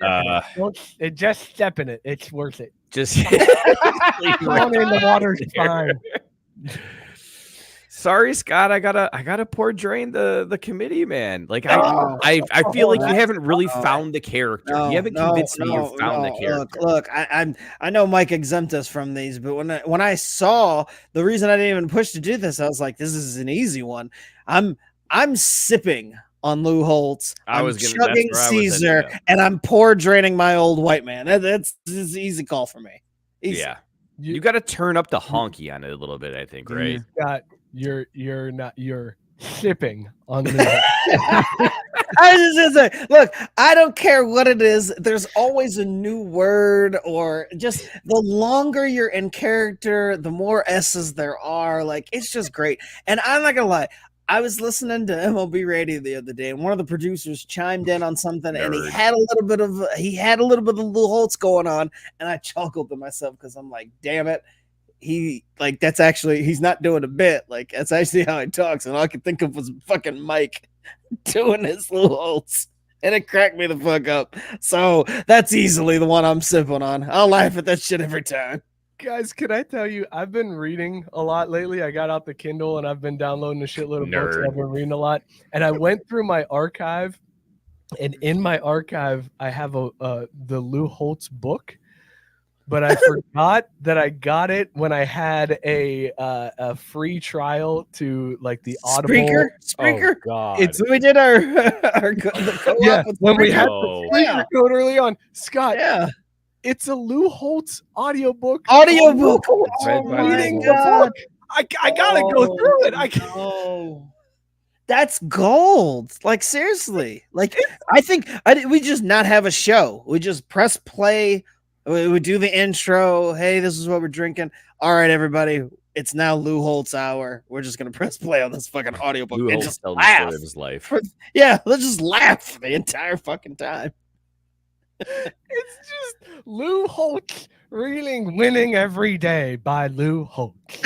just step in it. It's worth it. Just Going in the water's fine. Sorry, Scott. I gotta pour drain the committee, man. Like I feel like you haven't really found the character. You haven't convinced me you've found the character. Look, I know Mike exempt us from these, but when I saw the reason I didn't even push to do this, I was like, this is an easy one. I'm sipping on Lou Holtz. I'm chugging Caesar, and I'm pour draining my old white man. That's an easy call for me. Easy. Yeah, you got to turn up the honky on it a little bit, I think, right? Scott, you're sipping on Lou. I was just gonna say, look, I don't care what it is. There's always a new word, or just the longer you're in character, the more S's there are. Like, it's just great. And I'm not gonna lie, I was listening to MLB radio the other day, and one of the producers chimed in on something, and he had a little bit of Lou Holtz going on, and I chuckled to myself because I'm like, damn it. He's not doing a bit. Like, that's actually how he talks. And all I could think of was fucking Mike doing his Lou Holtz. And it cracked me the fuck up. So that's easily the one I'm sipping on. I'll laugh at that shit every time. Guys, can I tell you, I've been reading a lot lately. I got out the Kindle and I've been downloading a shitload of books. I've been reading a lot. And I went through my archive. And in my archive, I have the Lou Holtz book. But I forgot that I got it when I had a free trial to like the Audible. Spreaker. Oh, God. We did our when we had the Spreaker code early on. Scott, it's a Lou Holtz audiobook. Reading the book. I gotta go through it. That's gold. Like, seriously. Like, I think we just not have a show. We just press play. We do the intro. Hey, this is what we're drinking. All right, everybody. It's now Lou Holtz hour. We're just gonna press play on this fucking audiobook and just laugh. The his life. Let's just laugh the entire fucking time. It's just Lou Holtz reeling winning every day by Lou Holtz.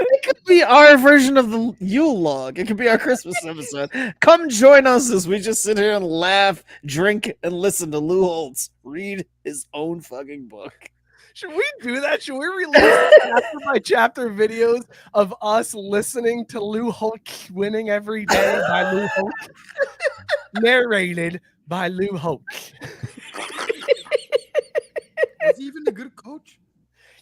It could be our version of the Yule log. It could be our Christmas episode. Come join us as we just sit here and laugh, drink, and listen to Lou Holtz read his own fucking book. Should we do that? Should we release chapter by chapter videos of us listening to Lou Holtz winning every day by Lou Holtz? Narrated by Lou Holtz. Is he even a good coach?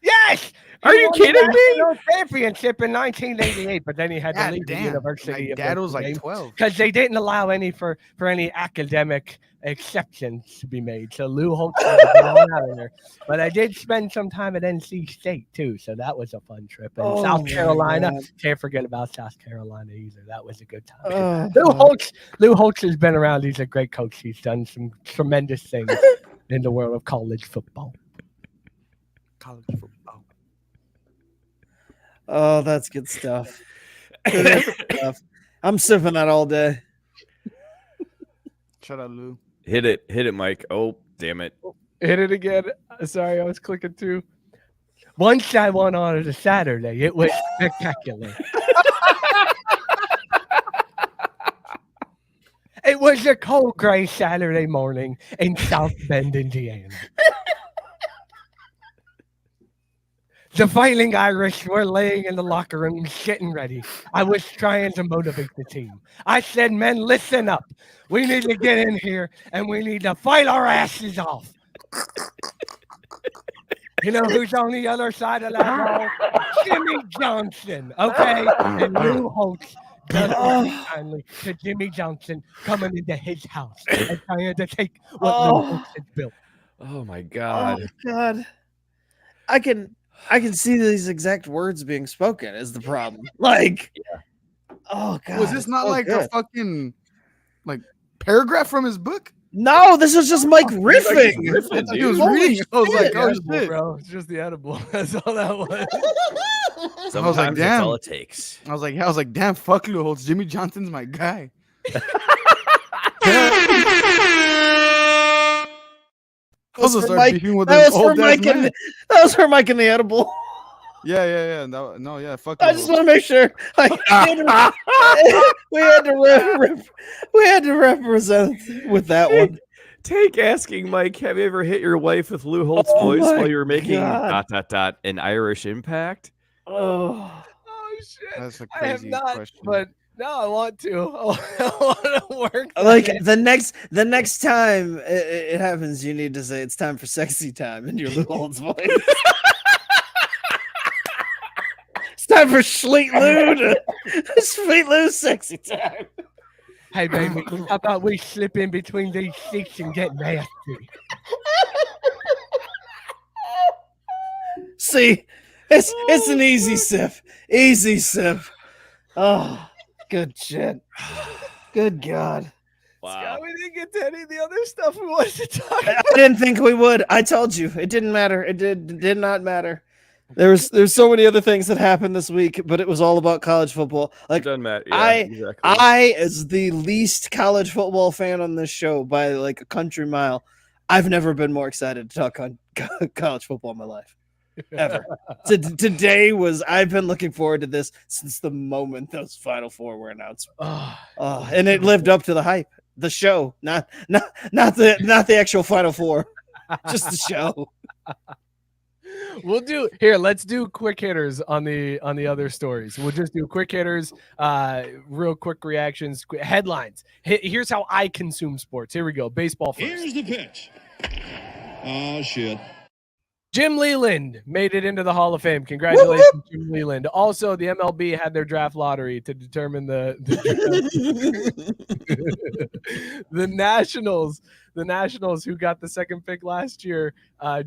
Yes! Are you kidding me? Championship in 1988, but then he had to leave the university. My dad was like 12 because they didn't allow any for any academic exceptions to be made. So Lou Holtz was out of there. But I did spend some time at NC State too, so that was a fun trip. And South Carolina, can't forget about South Carolina either. That was a good time. Lou Holtz has been around. He's a great coach. He's done some tremendous things in the world of college football. Oh, that's good stuff. I'm sipping that all day. Shut up, Lou. Hit it, Mike. Oh, damn it. Hit it again. Sorry, I was clicking too. Once I went on a Saturday, it was spectacular. It was a cold, gray Saturday morning in South Bend, Indiana. The Fighting Irish were laying in the locker room, getting ready. I was trying to motivate the team. I said, men, listen up. We need to get in here, and we need to fight our asses off. You know who's on the other side of that ball? Jimmy Johnson, okay? And Lou Holtz does kindly to Jimmy Johnson coming into his house and trying to take what Lou Holtz had built. Oh, my God. Oh, God. I can see these exact words being spoken is the problem. Like, oh God, was this not like a fucking paragraph from his book? No, this was just Mike riffing. He was reading. I was like, oh shit, bro, it's just the edible. That's all that was. Sometimes I was like, damn, that's all it takes. I was like, damn, fuck Lou Holtz. Jimmy Johnson's my guy. That was for Mike and the edible. Yeah. Fuck. I just want to make sure. Like, we had to represent with that one. Take asking Mike, have you ever hit your wife with Lou Holtz Oh voice my while you were making ... God. an Irish impact? Oh, Oh shit! That's a I have crazy not, question. but now I want to. I want to work. that like in. the next time it happens, you need to say it's time for sexy time in your Lou Holtz voice. It's time for Sweet Lou sexy time. Hey baby, how about we slip in between these seats and get nasty? See, it's an easy sip. Easy sip. Oh, good shit. Good God. Scott, we didn't get to any of the other stuff we wanted to talk I about. didn't think we would. I told you. It didn't matter. It did not matter. There's so many other things that happened this week, but it was all about college football. Like Done, Matt. Yeah, I exactly. as the least college football fan on this show by like a country mile, I've never been more excited to talk on college football in my life. Ever. Today I've been looking forward to this since the moment those Final Four were announced. And it lived up to the hype. The show, not the actual Final Four, just the show. Let's do quick hitters on the other stories. We'll just do quick hitters, real quick reactions, headlines. Here's how I consume sports. Here we go. Baseball first. Here's the pitch. Oh, shit. Jim Leland made it into the Hall of Fame. Congratulations, Jim Leland. Also, the MLB had their draft lottery to determine the Nationals. The Nationals, who got the second pick last year,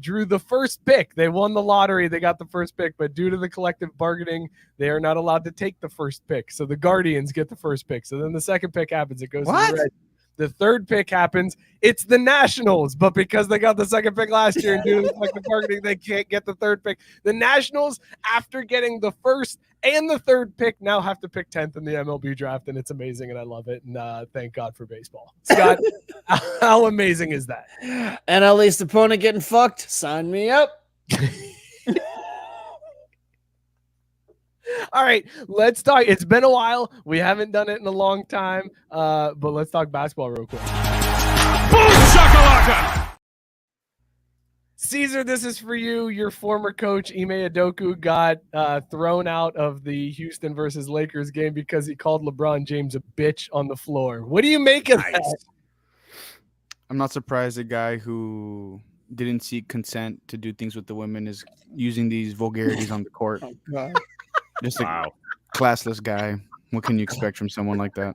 drew the first pick. They won the lottery. They got the first pick, but due to the collective bargaining, they are not allowed to take the first pick. So the Guardians get the first pick. So then the second pick happens. It goes to the Reds. The third pick happens. It's the Nationals, but because they got the second pick last year and due to the collective bargaining, they can't get the third pick. The Nationals, after getting the first and the third pick, now have to pick 10th in the MLB draft, and it's amazing, and I love it. And thank God for baseball. Scott, how amazing is that? NL East opponent getting fucked. Sign me up. All right, let's talk. It's been a while. We haven't done it in a long time, but let's talk basketball real quick. Boom shakalaka! Caesar, this is for you. Your former coach, Ime Oduka, got thrown out of the Houston versus Lakers game because he called LeBron James a bitch on the floor. What do you make of that? I'm not surprised a guy who didn't seek consent to do things with the women is using these vulgarities on the court. Oh, God. Just a classless guy. What can you expect from someone like that?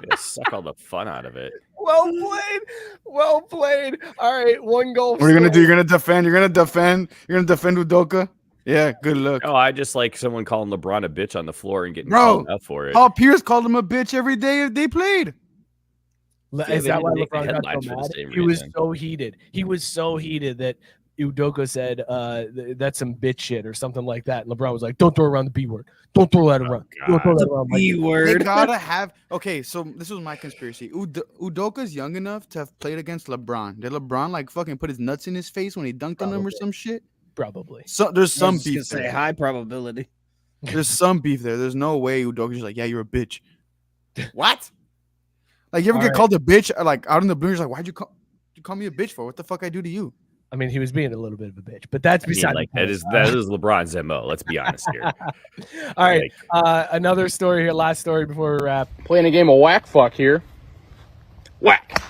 Yeah, suck all the fun out of it. Well played. Well played. All right, one goal. What are you gonna do? You're gonna defend Udoka? Yeah, good luck. Oh, I just like someone calling LeBron a bitch on the floor and getting Bro, called out for it. Paul Pierce called him a bitch every day they played. Is that why make the LeBron got headlines so for the mad? same He was reason. so heated. He was so heated that Udoka said that's some bitch shit or something like that. And LeBron was like, "Don't throw around the B word. Don't throw that around. Don't throw that around." B They word. gotta have. Okay, so this was my conspiracy. Udoka's young enough to have played against LeBron. Did LeBron like fucking put his nuts in his face when he dunked on him or some shit? Probably. So there's some I was just beef gonna say there. high probability. There's some beef there. There's no way Udoka's just like, yeah, you're a bitch. What? Like you ever get called a bitch like out in the blue? You're like, why'd you call me a bitch for? What the fuck I do to you? I mean, he was being a little bit of a bitch, but that's beside like the that point. is LeBron's MO. Let's be honest here. All right, another story here. Last story before we wrap. Playing a game of whack fuck here. Whack.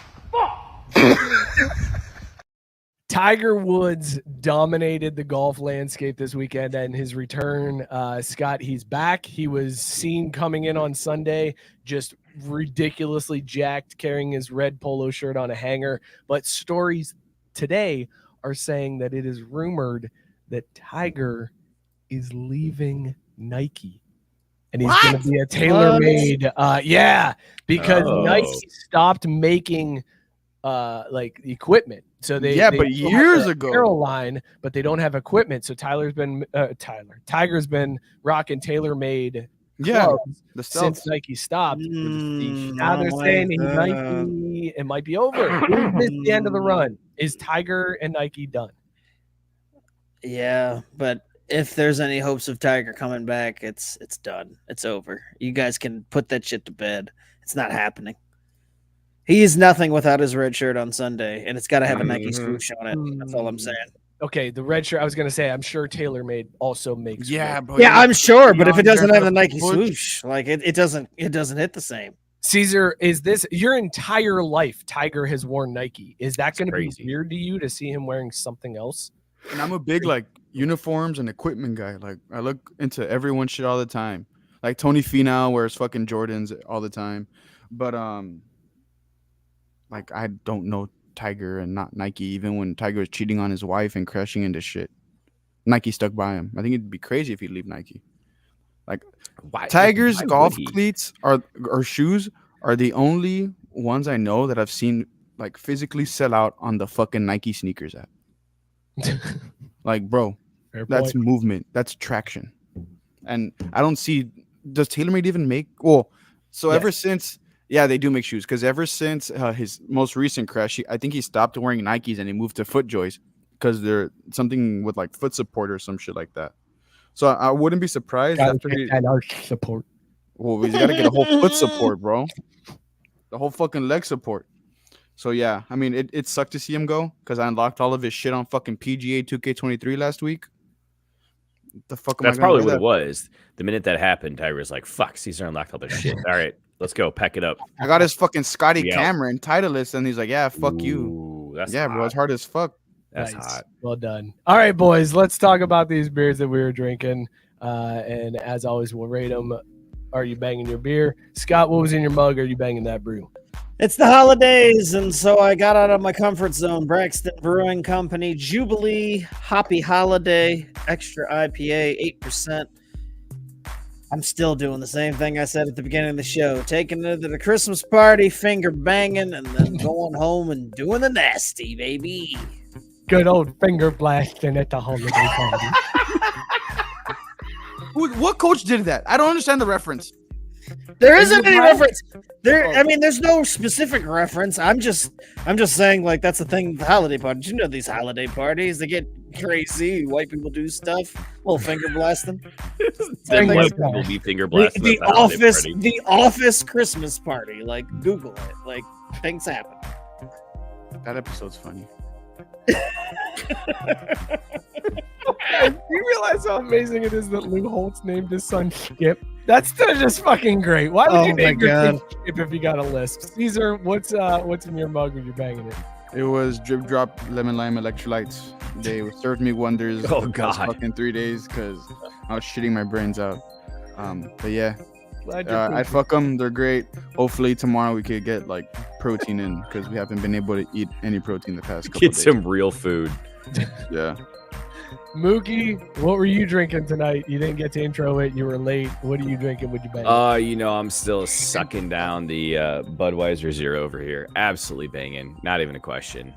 Tiger Woods dominated the golf landscape this weekend, and his return, Scott, he's back. He was seen coming in on Sunday, just ridiculously jacked, carrying his red polo shirt on a hanger. But stories today are saying that it is rumored that Tiger is leaving Nike. And he's going to be a tailor-made, because Nike stopped making like equipment. So they but years ago, apparel line, but they don't have equipment. So Tiger's been rocking tailor-made clubs since Nike stopped. Now they're saying Nike, it might be over. Is this the end of the run? Is Tiger and Nike done? Yeah, but if there's any hopes of Tiger coming back, it's done. It's over. You guys can put that shit to bed. It's not happening. He is nothing without his red shirt on Sunday, and it's got to have a Nike Mhm. swoosh on it. That's all I'm saying. Okay, the red shirt. I was gonna say, I'm sure TaylorMade also makes. Yeah, red. bro. Yeah, I'm sure, but if it Beyond doesn't there have for the the Nike push. swoosh, like it doesn't hit the same. Caesar, is this your entire life? Tiger has worn Nike. Is that going to be crazy. weird to you to see him wearing something else? And I'm a big like uniforms and equipment guy. Like I look into everyone's shit all the time. Like Tony Finau wears fucking Jordans all the time. But like I don't know Tiger and not Nike, even when Tiger was cheating on his wife and crashing into shit. Nike stuck by him. I think it'd be crazy if he'd leave Nike. Like Why, Tiger's why golf would he? cleats or shoes are the only ones I know that I've seen like physically sell out on the fucking Nike sneakers app. Like, bro, Fair that's point. movement, that's traction. And I don't see, does TaylorMade even make, well, so ever since, yeah, they do make shoes, because ever since his most recent crash, I think he stopped wearing Nikes and he moved to FootJoys because they're something with like foot support or some shit like that. So I wouldn't be surprised after he, and arch support. well, he's got to get a whole foot support, bro. The whole fucking leg support. So yeah, I mean, it sucked to see him go because I unlocked all of his shit on fucking PGA 2K23 last week. The fuck am That's I gonna probably wear what that? it was. The minute that happened, Tiger was like, "Fuck, Caesar unlocked all this shit." All right, let's go, pack it up. I got his fucking Scotty Yeah. Cameron Titleist, and he's like, "Yeah, fuck you." Ooh, that's Yeah, bro, hot. it's hard as fuck. That's Nice. hot. Well done. All right, boys, let's talk about these beers that we were drinking. And as always, we'll rate them. Are you banging your beer? Scott, what was in your mug? Are you banging that brew? It's the holidays, and so I got out of my comfort zone. Braxton Brewing Company Jubilee Hoppy Holiday Extra IPA, 8%. I'm still doing the same thing I said at the beginning of the show, taking it to the Christmas party, finger banging, and then going home and doing the nasty, baby. Good old finger blasting at the holiday party. What coach did that? I don't understand the reference. There isn't any right? reference. I mean, there's no specific reference. I'm just saying, like, that's the thing with the holiday parties. You know these holiday parties, they get crazy. White people do stuff. Little finger blasting. Then Things- white people be finger blasted. The at holiday office, party. the office Christmas party. Like, Google it. Like, things happen. That episode's funny. Do you realize how amazing it is that Lou Holtz named his son Skip? That's still just fucking great. Why would Oh you my name your kid God. Skip if you got a lisp? Caesar, what's in your mug when you're banging it? It was drip drop lemon lime electrolytes. They served me wonders. Oh, the past God. fucking 3 days because I was shitting my brains out. But yeah, Glad you're I'd fuck them. They're great. Hopefully tomorrow we could get like protein in because we haven't been able to eat any protein the past couple Get days. some real food. Yeah. Mookie, what were you drinking tonight? You didn't get to intro it. You were late. What are you drinking? Would you bang? I'm still sucking down the Budweiser Zero over here. Absolutely banging. Not even a question.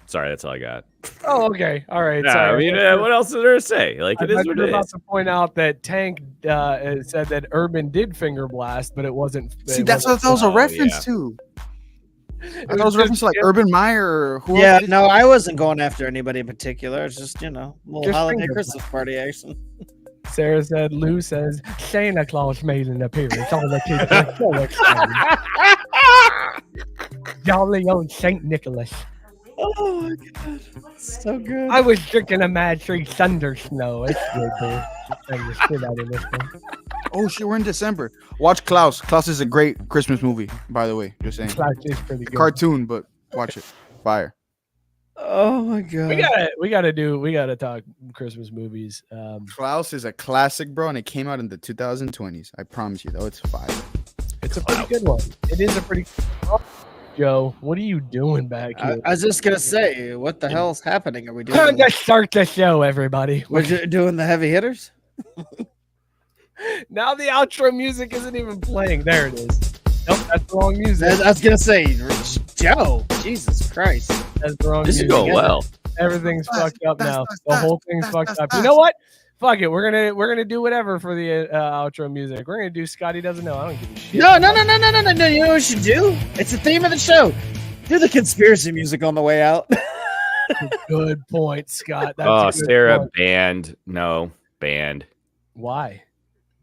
Sorry, that's all I got. Oh, okay. All right. Nah, Sorry. I mean, what else is there to say? Like, it I is thought what you were it about is. to point out that Tank said that Urban did finger blast, but it wasn't. See, that's what that was a Oh, reference yeah. to. It I thought it was a reference to like just- Urban Meyer or who Yeah, else? no, I wasn't going after anybody in particular. It's just, a little Just holiday finger Christmas party action. Sarah said, Lou says, Santa Claus made an appearance. All the kids are so excited. Jolly old St. Nicholas. Oh my god, so good. I was drinking a Mad Tree Thunder Snow. It's good, dude. Bang the shit out of this one. Oh shit, we're in December. Watch Klaus. Klaus is a great Christmas movie, by the way. Just saying. Klaus is pretty good. Cartoon, but watch it. Fire. Oh my god. We gotta talk Christmas movies. Klaus is a classic, bro, and it came out in the 2020s. I promise you, though, it's fire. It's a pretty good one. It is a pretty. Joe, what are you doing back here? I was just gonna say, what the hell's happening? Are we Time doing? to start the show, everybody. We're doing the heavy hitters. Now the outro music isn't even playing. There it is. Nope, that's the wrong music. I was gonna say, Joe. Jesus Christ. That's the wrong This is music. going well. Everything's fucked up now. The whole thing's fucked up. You know what? Fuck it. We're gonna do whatever for the outro music. We're gonna do Scotty Doesn't Know. I don't give a shit. No. You know what we should do? It's the theme of the show. Do the conspiracy music on the way out. Good point, Scott. That's Oh, a good Sarah point. banned. No, banned. Why?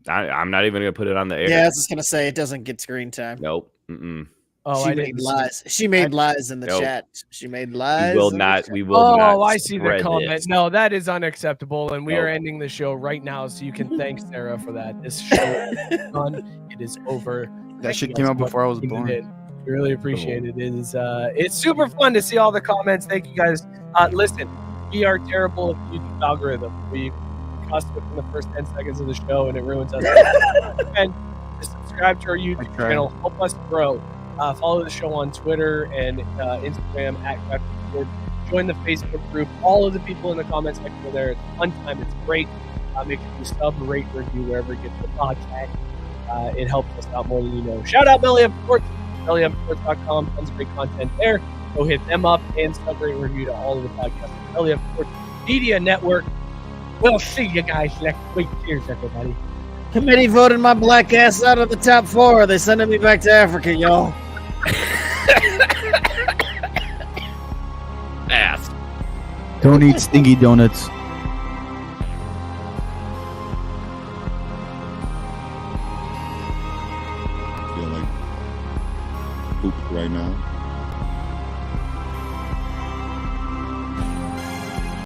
I'm not even gonna put it on the air. Yeah, I was just gonna say it doesn't get screen time. Nope. Mm-mm. Oh, she I made didn't see lies. She made lies in the Nope. chat. She made lies. We will in the not. chat. We will not. Oh, I see the spread comment. this. No, that is unacceptable, and we are Nope. ending the show right now. So you can thank Sarah for that. This show is done. It is over. That shit Thank came you out guys before I was for tuning born. in. We really appreciate it. It is it's super fun to see all the comments. Thank you guys. Listen, we are terrible at the YouTube algorithm. We cuss within the first 10 seconds of the show, and it ruins us. And to subscribe to our YouTube channel, help us grow. Follow the show on Twitter and Instagram at @CraftSport. Join the Facebook group. All of the people in the comment section are there. It's a fun time. It's great. Make sure you sub, rate, review wherever you get the podcast. It helps us out more than you know. Shout out Belly Up Sports, bellyupsports.com. Tons of great content there. Go hit them up and sub, rate, review to all of the podcasts. Belly Up Sports Media Network. We'll see you guys next week. Cheers, everybody. Committee voted my black ass out of the top 4. They sending me back to Africa, y'all. Ass. Don't eat stinky donuts. Feel like poop right now.